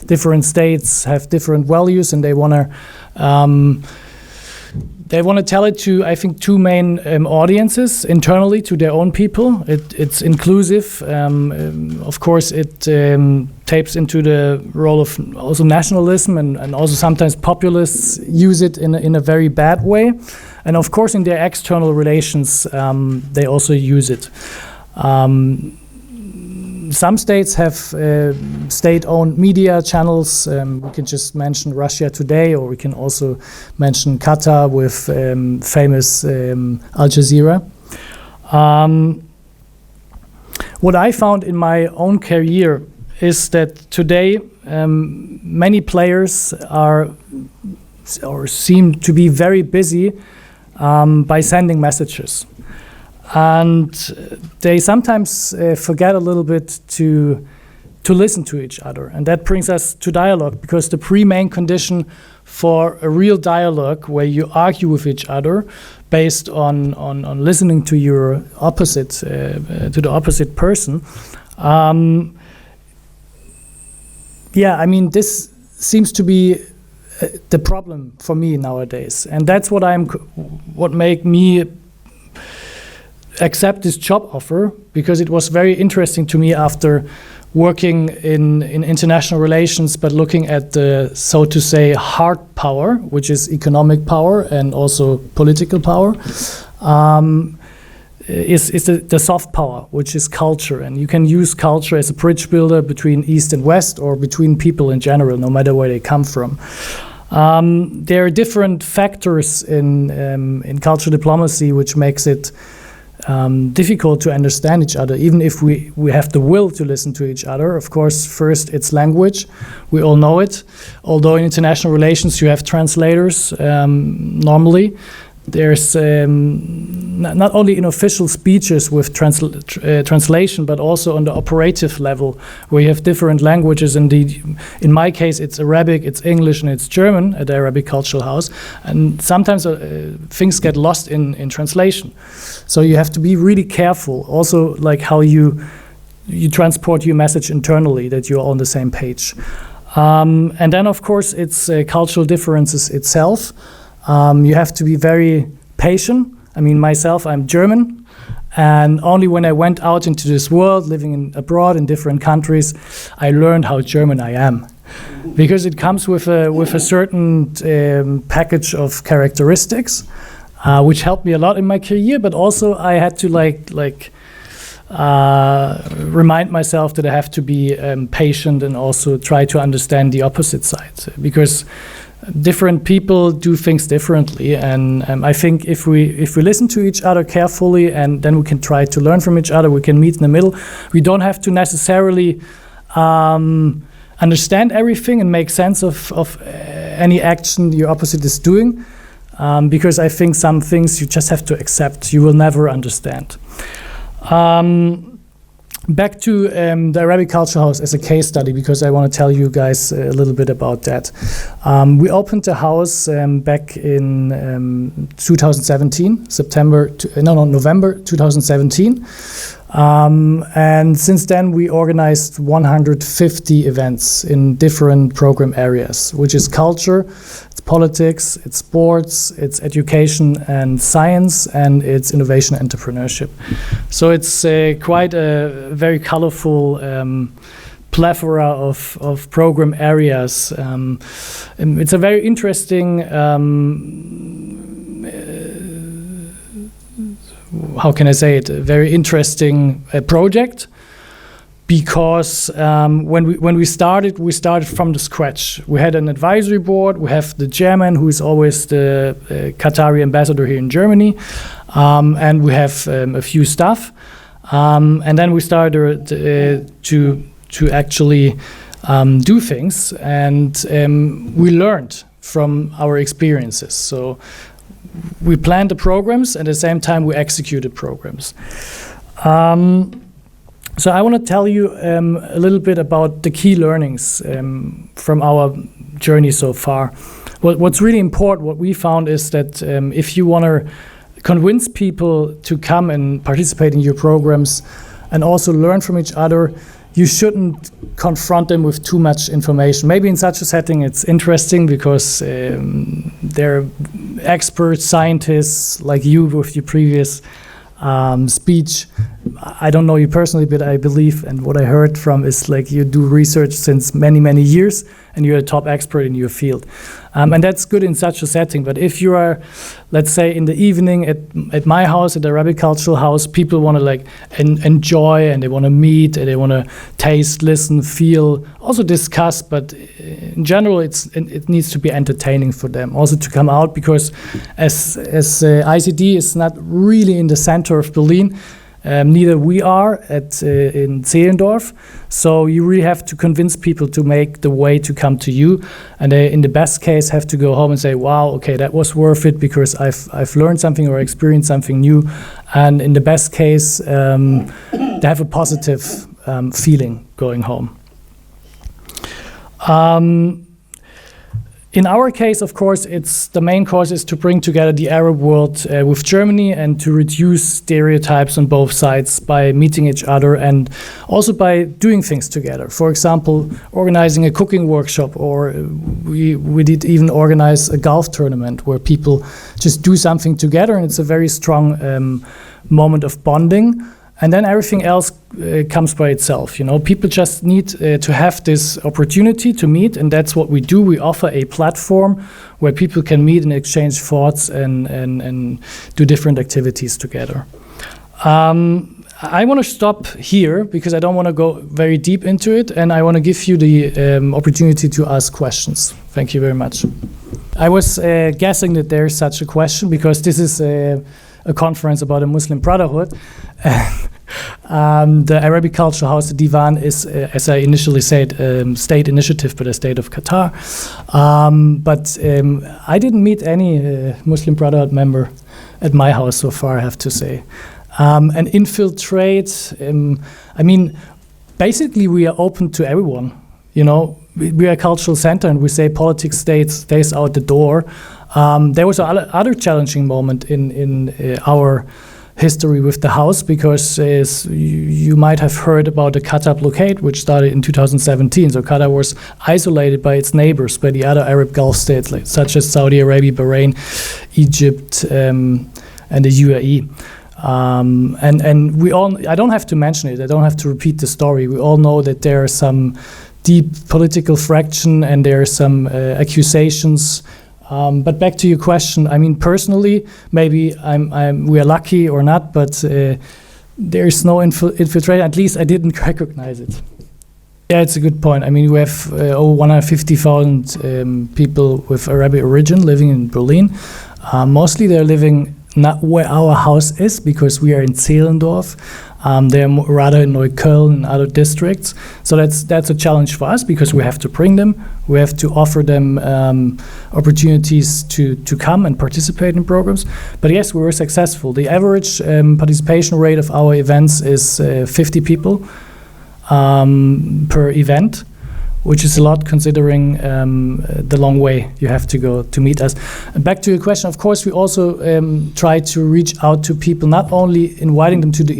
Different states have different values, and they want to tell it to, I think, two main audiences internally, to their own people. It's inclusive. Of course, it taps into the role of also nationalism, and also sometimes populists use it in a very bad way. And of course, in their external relations, they also use it. Some states have state-owned media channels. We can just mention Russia Today, or we can also mention Qatar with famous Al Jazeera. What I found in my own career is that today many players are or seem to be very busy by sending messages. And they sometimes forget a little bit to listen to each other. And that brings us to dialogue, because the main condition for a real dialogue where you argue with each other based on listening to your opposite, to the opposite person. This seems to be the problem for me nowadays. And that's what make me accept this job offer, because it was very interesting to me after working in international relations, but looking at the, so to say, hard power, which is economic power and also political power, is the soft power, which is culture. And you can use culture as a bridge builder between East and West, or between people in general, no matter where they come from. There are different factors in cultural diplomacy which makes it difficult to understand each other, even if we have the will to listen to each other. Of course, first it's language. We all know it. Although in international relations you have translators normally. There's not only in official speeches with translation, but also on the operative level, where you have different languages. Indeed, in my case, it's Arabic, it's English, and it's German at the Arabic Cultural House. And sometimes things get lost in translation. So you have to be really careful. Also, like how you transport your message internally, that you're on the same page. And then, of course, it's cultural differences itself. You have to be very patient. I mean, myself, I'm German, and only when I went out into this world, living abroad in different countries, I learned how German I am, because it comes with a certain package of characteristics, which helped me a lot in my career. But also, I had to remind myself that I have to be patient and also try to understand the opposite side, because different people do things differently, and I think if we listen to each other carefully, and then we can try to learn from each other, we can meet in the middle. We don't have to necessarily understand everything and make sense of any action your opposite is doing, because I think some things you just have to accept. You will never understand. Back to the Arabic Cultural House as a case study, because I want to tell you guys a little bit about that. We opened the house back in 2017, November 2017. And since then, we organized 150 events in different program areas, which is culture, it's politics, it's sports, it's education and science, and it's innovation and entrepreneurship. So it's quite a very colorful plethora of program areas. It's a very interesting how can I say it, a very interesting project, because when we started from the scratch. We had an advisory board. We have the chairman, who is always the Qatari ambassador here in Germany, and we have a few staff. And then we started to actually do things, and we learned from our experiences. So we planned the programs, and at the same time we executed programs. So I want to tell you a little bit about the key learnings from our journey so far. What's really important, what we found, is that if you want to convince people to come and participate in your programs and also learn from each other, you shouldn't confront them with too much information. Maybe in such a setting it's interesting because they're expert scientists like you with your previous speech. I don't know you personally, but I believe, and what I heard from is like you do research since many, many years and you're a top expert in your field. And that's good in such a setting. But if you are, let's say, in the evening at my house, at the Arabic Cultural House, people want to like enjoy, and they want to meet, and they want to taste, listen, feel, also discuss. But in general, it needs to be entertaining for them. Also to come out, because as ICD is not really in the center of Berlin, neither we are in Zehlendorf, so you really have to convince people to make the way to come to you, and they, in the best case, have to go home and say, "Wow, okay, that was worth it because I've learned something or experienced something new," and in the best case, they have a positive feeling going home. In our case, of course, the main cause is to bring together the Arab world with Germany and to reduce stereotypes on both sides by meeting each other and also by doing things together. For example, organizing a cooking workshop, or we did even organize a golf tournament where people just do something together, and it's a very strong moment of bonding. And then everything else comes by itself. You know, people just need to have this opportunity to meet, and that's what we do. We offer a platform where people can meet and exchange thoughts and do different activities together. I want to stop here because I don't want to go very deep into it, and I want to give you the opportunity to ask questions. Thank you very much. I was guessing that there's such a question because this is a conference about a Muslim Brotherhood. The Arabic Cultural House, the Divan, is, as I initially said, state initiative by the state of Qatar. But I didn't meet any Muslim Brotherhood member at my house so far, I have to say. And infiltrate, I mean, basically we are open to everyone. You know, we are a cultural center, and we say politics stays out the door. There was another challenging moment in our history with the house, because you might have heard about the Qatar blockade, which started in 2017. So Qatar was isolated by its neighbors, by the other Arab Gulf states, such as Saudi Arabia, Bahrain, Egypt, and the UAE. And we all, I don't have to mention it, I don't have to repeat the story. We all know that there are some deep political friction and there are some accusations. But back to your question, I mean, personally, maybe we are lucky or not, but there is no infiltration. At least I didn't recognize it. Yeah, it's a good point. I mean, we have over 150,000 people with Arabic origin living in Berlin. Mostly they're living not where our house is, because we are in Zehlendorf. They're rather in Neukölln and other districts. So that's a challenge for us, because we have to bring them. We have to offer them opportunities to come and participate in programs. But yes, we were successful. The average participation rate of our events is 50 people per event, which is a lot considering the long way you have to go to meet us. Back to your question, of course, we also try to reach out to people, not only inviting them to the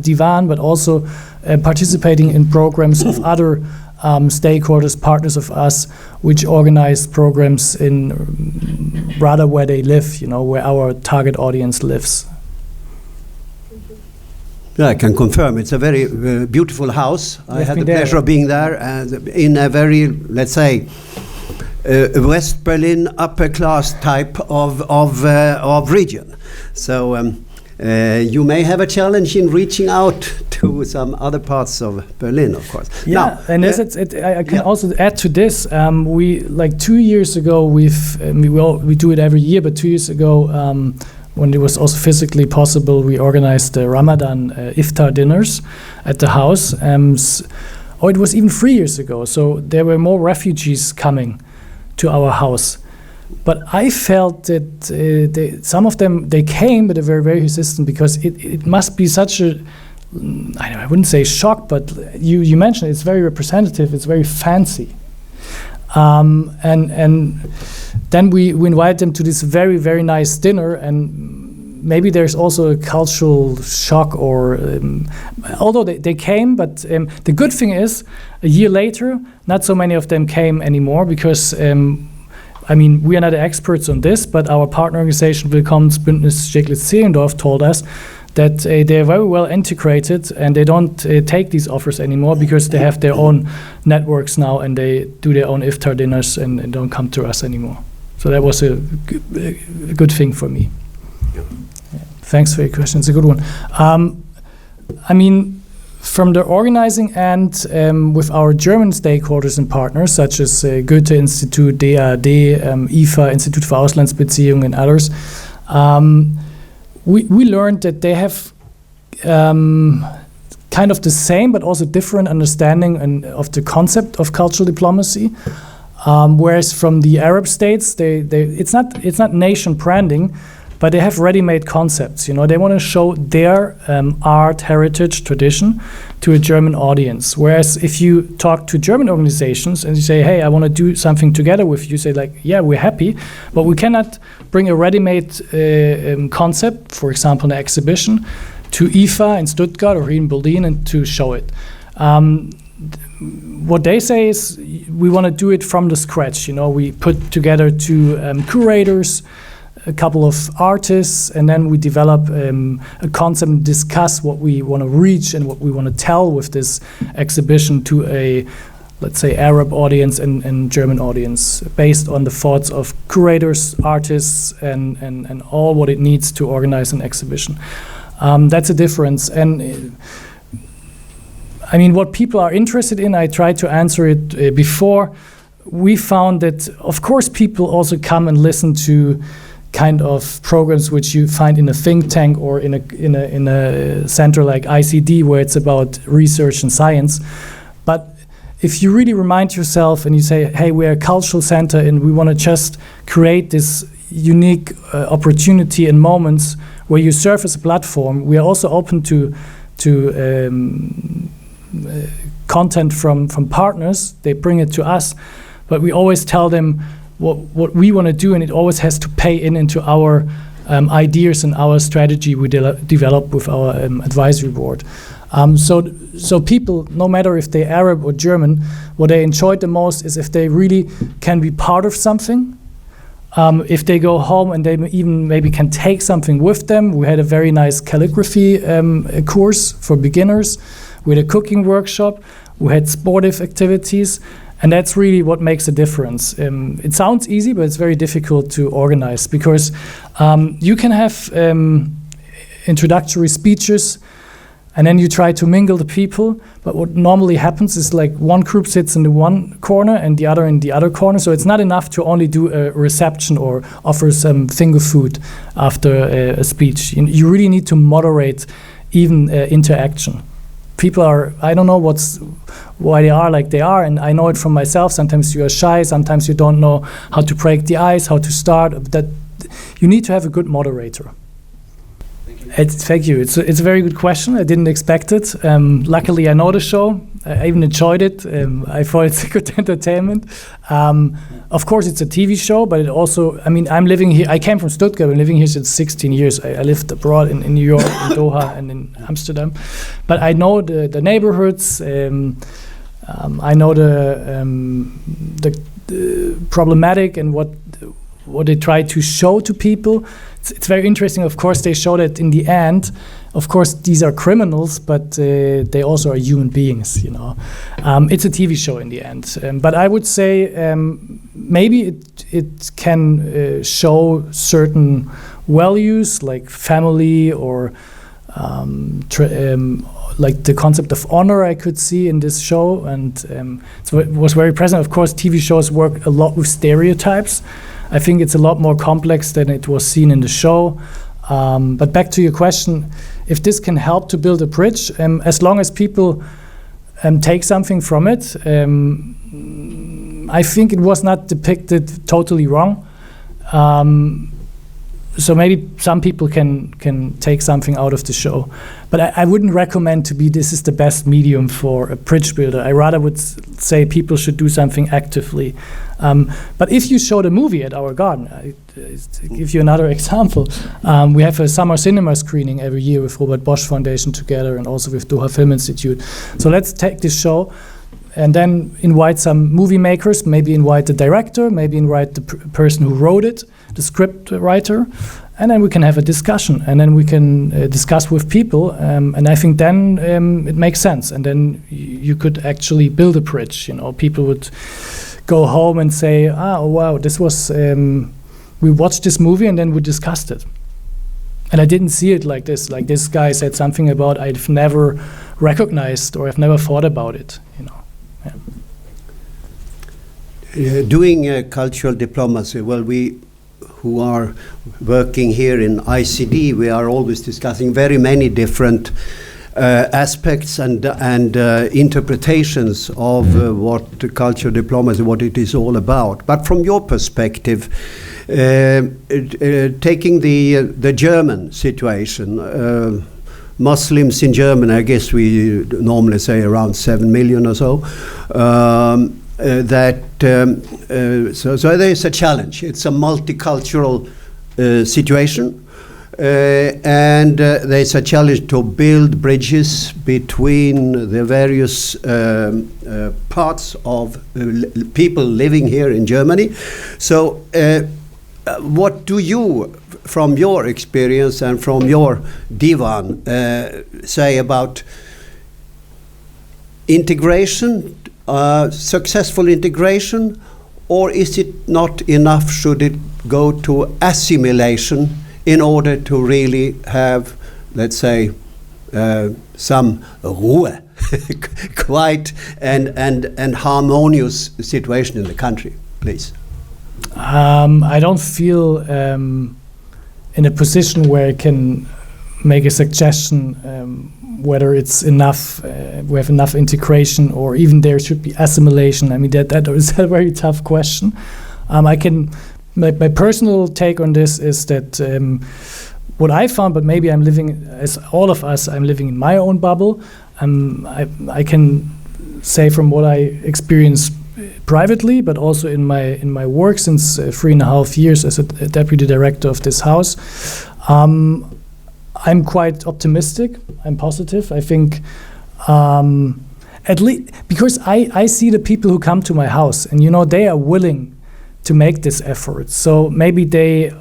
Divan, but also participating in programs of other stakeholders, partners of us, which organize programs in rather where they live, you know, where our target audience lives. Yeah, I can confirm it's a very beautiful house. I had the pleasure of being there, and in a very, let's say, West Berlin upper class type of region. So you may have a challenge in reaching out to some other parts of Berlin, of course. Yeah, now, and I can also add to this. We like 2 years ago, we do it every year, but 2 years ago, when it was also physically possible, we organized the Ramadan iftar dinners at the house. It was even 3 years ago. So there were more refugees coming to our house. But I felt that some of them, they came, but they were very resistant because it must be such a, I wouldn't say shock, but you mentioned it's very representative, it's very fancy. And then we invite them to this very, very nice dinner, and maybe there's also a cultural shock, or although they came, but the good thing is, a year later, not so many of them came anymore because we are not experts on this, but our partner organization Willkommensbündnis Steglitz-Zehlendorf told us that they are very well integrated and they don't take these offers anymore because they have their own networks now and they do their own iftar dinners and don't come to us anymore. So that was a good thing for me. Yeah. Thanks for your question. It's a good one. From the organizing end, with our German stakeholders and partners, such as Goethe-Institut, DAAD, IFA, Institut für Auslandsbeziehungen, and others, we learned that they have kind of the same but also different understanding of the concept of cultural diplomacy. Whereas from the Arab states, it's not nation branding, but they have ready-made concepts. They want to show their art, heritage, tradition to a German audience. Whereas if you talk to German organizations and you say, hey, I want to do something together with you, say like, yeah, we're happy, but we cannot bring a ready-made concept, for example, an exhibition, to IFA in Stuttgart or in Berlin and to show it. What they say is we want to do it from the scratch. We put together two curators, a couple of artists, and then we develop a concept and discuss what we want to reach and what we want to tell with this exhibition to a, let's say, Arab audience and German audience, based on the thoughts of curators, artists, and all what it needs to organize an exhibition. That's a difference. And what people are interested in, I tried to answer it before. We found that, of course, people also come and listen to kind of programs which you find in a think tank or in a center like ICD, where it's about research and science. But if you really remind yourself and you say, hey, we're a cultural center and we want to just create this unique opportunity and moments where you serve as a platform, we are also open to content from partners. They bring it to us, but we always tell them what we want to do, and it always has to pay into our ideas and our strategy we develop with our advisory board. So people, no matter if they're Arab or German, what they enjoyed the most is if they really can be part of something. If they go home and they even maybe can take something with them. We had a very nice calligraphy course for beginners. We had a cooking workshop. We had sportive activities. And that's really what makes a difference. It sounds easy, but it's very difficult to organize because you can have introductory speeches and then you try to mingle the people. But what normally happens is like one group sits in the one corner and the other in the other corner. So it's not enough to only do a reception or offer some finger food after a speech. You really need to moderate even interaction. People are, I don't know why they are like they are, and I know it from myself. Sometimes you are shy, sometimes you don't know how to break the ice, how to start. That you need to have a good moderator. Thank you. It's a very good question. I didn't expect it. Luckily, I know the show. I even enjoyed it. I thought it's a good entertainment. Of course, it's a TV show, but it also, I'm living here. I came from Stuttgart. I'm living here since 16 years. I lived abroad in New York, in Doha, and in Amsterdam. But I know the neighborhoods. I know the problematic and what they try to show to people. It's very interesting. Of course, they show that in the end, of course, these are criminals, but they also are human beings, It's a TV show in the end. But I would say maybe it can show certain values like family or like the concept of honor I could see in this show, and so it was very present. Of course, TV shows work a lot with stereotypes. I think it's a lot more complex than it was seen in the show. But back to your question, if this can help to build a bridge, as long as people take something from it, I think it was not depicted totally wrong. So maybe some people can take something out of the show. But I wouldn't recommend this is the best medium for a bridge builder. I rather would say people should do something actively. But if you show the movie at our garden, to give you another example, we have a summer cinema screening every year with Robert Bosch Foundation together and also with Doha Film Institute. So let's take this show and then invite some movie makers, maybe invite the director, maybe invite the person who wrote it, the script writer, and then we can have a discussion, and then we can discuss with people, and I think then it makes sense, and then you could actually build a bridge. People would go home and say, "Oh wow, this was we watched this movie and then we discussed it." And I didn't see it like this. Like this guy said something about I've never recognized or I've never thought about it. Yeah. Doing cultural diplomacy, well, we who are working here in ICD, we are always discussing very many different aspects and interpretations of what cultural diplomacy, what it is all about. But from your perspective, taking the German situation, Muslims in Germany, I guess we normally say around 7 million or so. So there is a challenge. It's a multicultural situation, and there's a challenge to build bridges between the various parts of people living here in Germany. So what do you, from your experience and from your divan, say about integration, successful integration, or is it not enough? Should it go to assimilation in order to really have, let's say, some Ruhe, quiet and harmonious situation in the country, please? I don't feel in a position where I can make a suggestion whether it's enough, we have enough integration, or even there should be assimilation. I mean, that is a very tough question. My personal take on this is that what I found, but maybe I'm living, as all of us, I'm living in my own bubble. I can say from what I experienced privately, but also in my work since 3.5 years as a deputy director of this house. I'm quite optimistic. I'm positive. I think at least because I see the people who come to my house, and they are willing to make this effort. So maybe they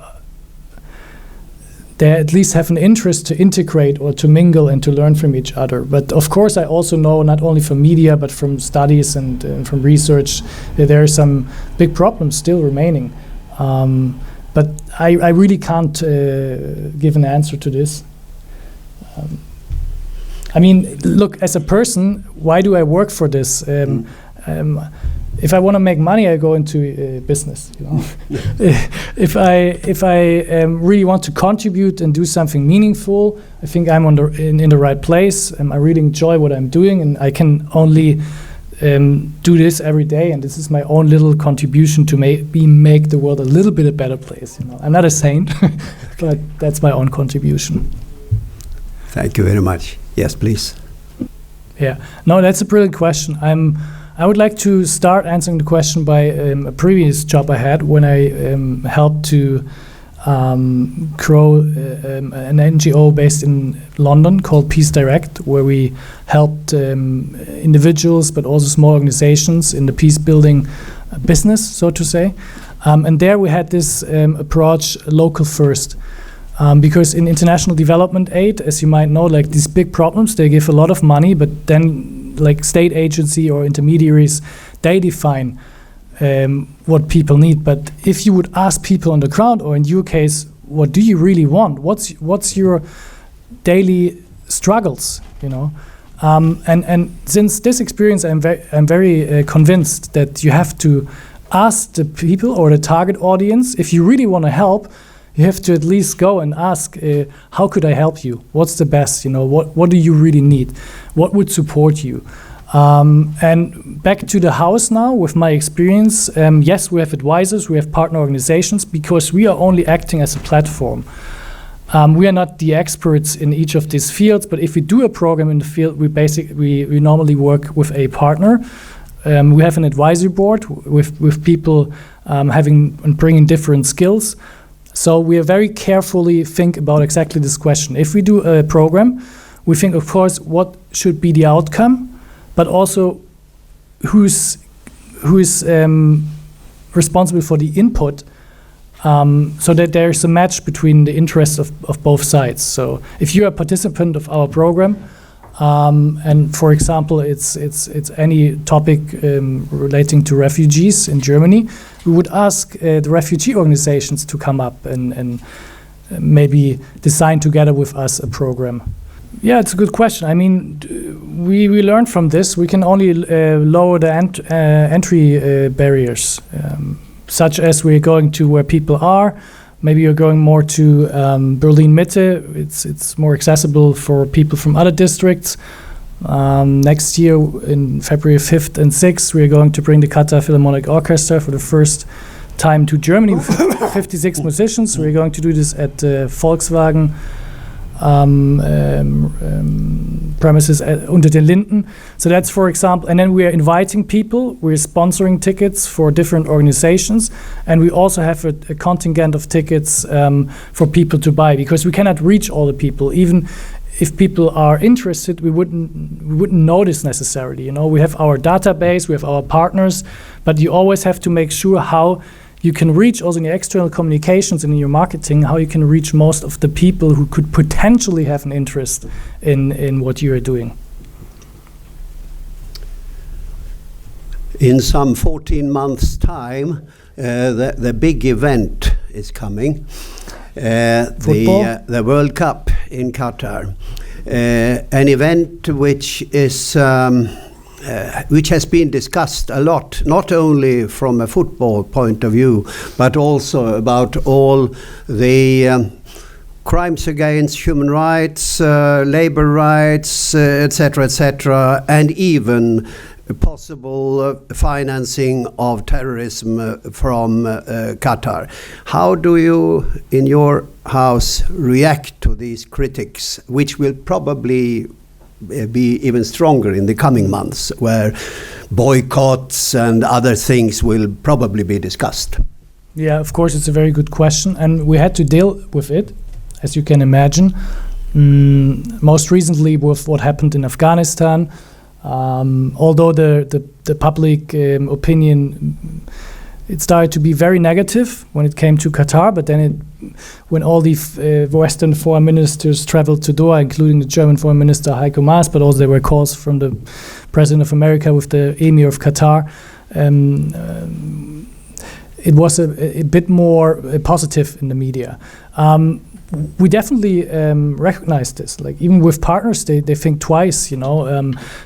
at least have an interest to integrate or to mingle and to learn from each other. But of course, I also know, not only from media but from studies and from research, that there are some big problems still remaining. But I really can't give an answer to this. I mean, look, as a person, why do I work for this? If I want to make money, I go into business. If I really want to contribute and do something meaningful, I think I'm in the right place. I really enjoy what I'm doing, and I can only do this every day. And this is my own little contribution to make the world a little bit a better place. I'm not a saint, but that's my own contribution. Thank you very much. Yes, please. Yeah, no, that's a brilliant question. I would like to start answering the question by a previous job I had when I helped to grow an NGO based in London called Peace Direct, where we helped individuals but also small organizations in the peace building business, so to say. And there we had this approach, local first. Because in international development aid, as you might know, like these big problems, they give a lot of money, but then like state agency or intermediaries, they define what people need. But if you would ask people on the ground, or in your case, what do you really want? What's your daily struggles, you know? And since this experience, I'm very convinced that you have to ask the people or the target audience, if you really want to help, you have to at least go and ask, how could I help you? What's the best? You know, what do you really need? What would support you? And back to the house now, with my experience, yes, we have advisors, we have partner organizations, because we are only acting as a platform. We are not the experts in each of these fields, but if we do a program in the field, we normally work with a partner. We have an advisory board with people having and bringing different skills. So we are very carefully think about exactly this question. If we do a program, we think, of course, what should be the outcome, but also who's responsible for the input, so that there's a match between the interests of both sides. So if you're a participant of our program, and for example, it's any topic relating to refugees in Germany, we would ask the refugee organizations to come up and maybe design together with us a program. Yeah, it's a good question. I mean, we learned from this. We can only lower the entry barriers, such as we're going to where people are. Maybe you're going more to Berlin Mitte. It's more accessible for people from other districts. Next year, in February 5th and 6th, we're going to bring the Qatar Philharmonic Orchestra for the first time to Germany with 56 musicians. We're going to do this at Volkswagen premises unter den Linden. So that's, for example, and then we are inviting people, we're sponsoring tickets for different organizations, and we also have a contingent of tickets for people to buy, because we cannot reach all the people. Even if people are interested, we wouldn't know this necessarily. You know, we have our database, we have our partners, but you always have to make sure how you can reach, also in your external communications and in your marketing, how you can reach most of the people who could potentially have an interest in what you are doing. In some 14 months' time, the big event is coming, the World Cup in Qatar, an event which is which has been discussed a lot, not only from a football point of view, but also about all the crimes against human rights, labor rights, etc., and even possible financing of terrorism from Qatar. How do you, in your house, react to these critics, which will probably be even stronger in the coming months, where boycotts and other things will probably be discussed? Yeah, of course, it's a very good question, and we had to deal with it, as you can imagine. Most recently with what happened in Afghanistan, although the public opinion, it started to be very negative when it came to Qatar, but then when all the Western foreign ministers traveled to Doha, including the German foreign minister Heiko Maas, but also there were calls from the President of America with the Emir of Qatar, it was a bit more positive in the media. We definitely recognize this. Like, even with partners, they think twice. You know,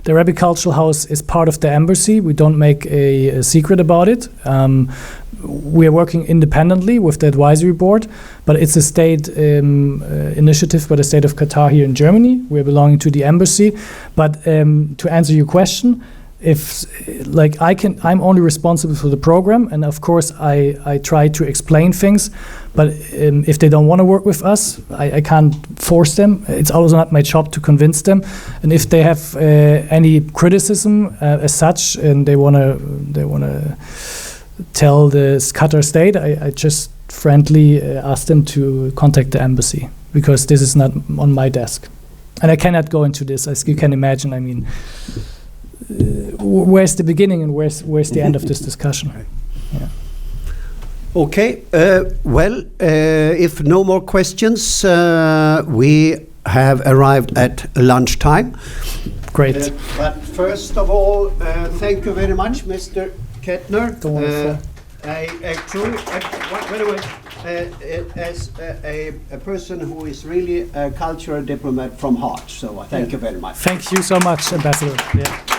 the Arabic Cultural House is part of the embassy. We don't make a secret about it. We are working independently with the advisory board, but it's a state initiative by the state of Qatar here in Germany. We are belonging to the embassy. But to answer your question, if I'm only responsible for the program, and of course I try to explain things, but if they don't want to work with us, I can't force them. It's also not my job to convince them. And if they have any criticism as such, and they wanna tell the Qatar state, I just friendly ask them to contact the embassy, because this is not on my desk, and I cannot go into this, as you can imagine. I mean, where's the beginning and where's the end of this discussion? Yeah. Okay, well, if no more questions, we have arrived at lunchtime. Great. But first of all, thank you very much, Mr. Kettner. Wonderful. By the way, as a person who is really a cultural diplomat from heart. So thank you very much. Thank you so much, Ambassador. Yeah.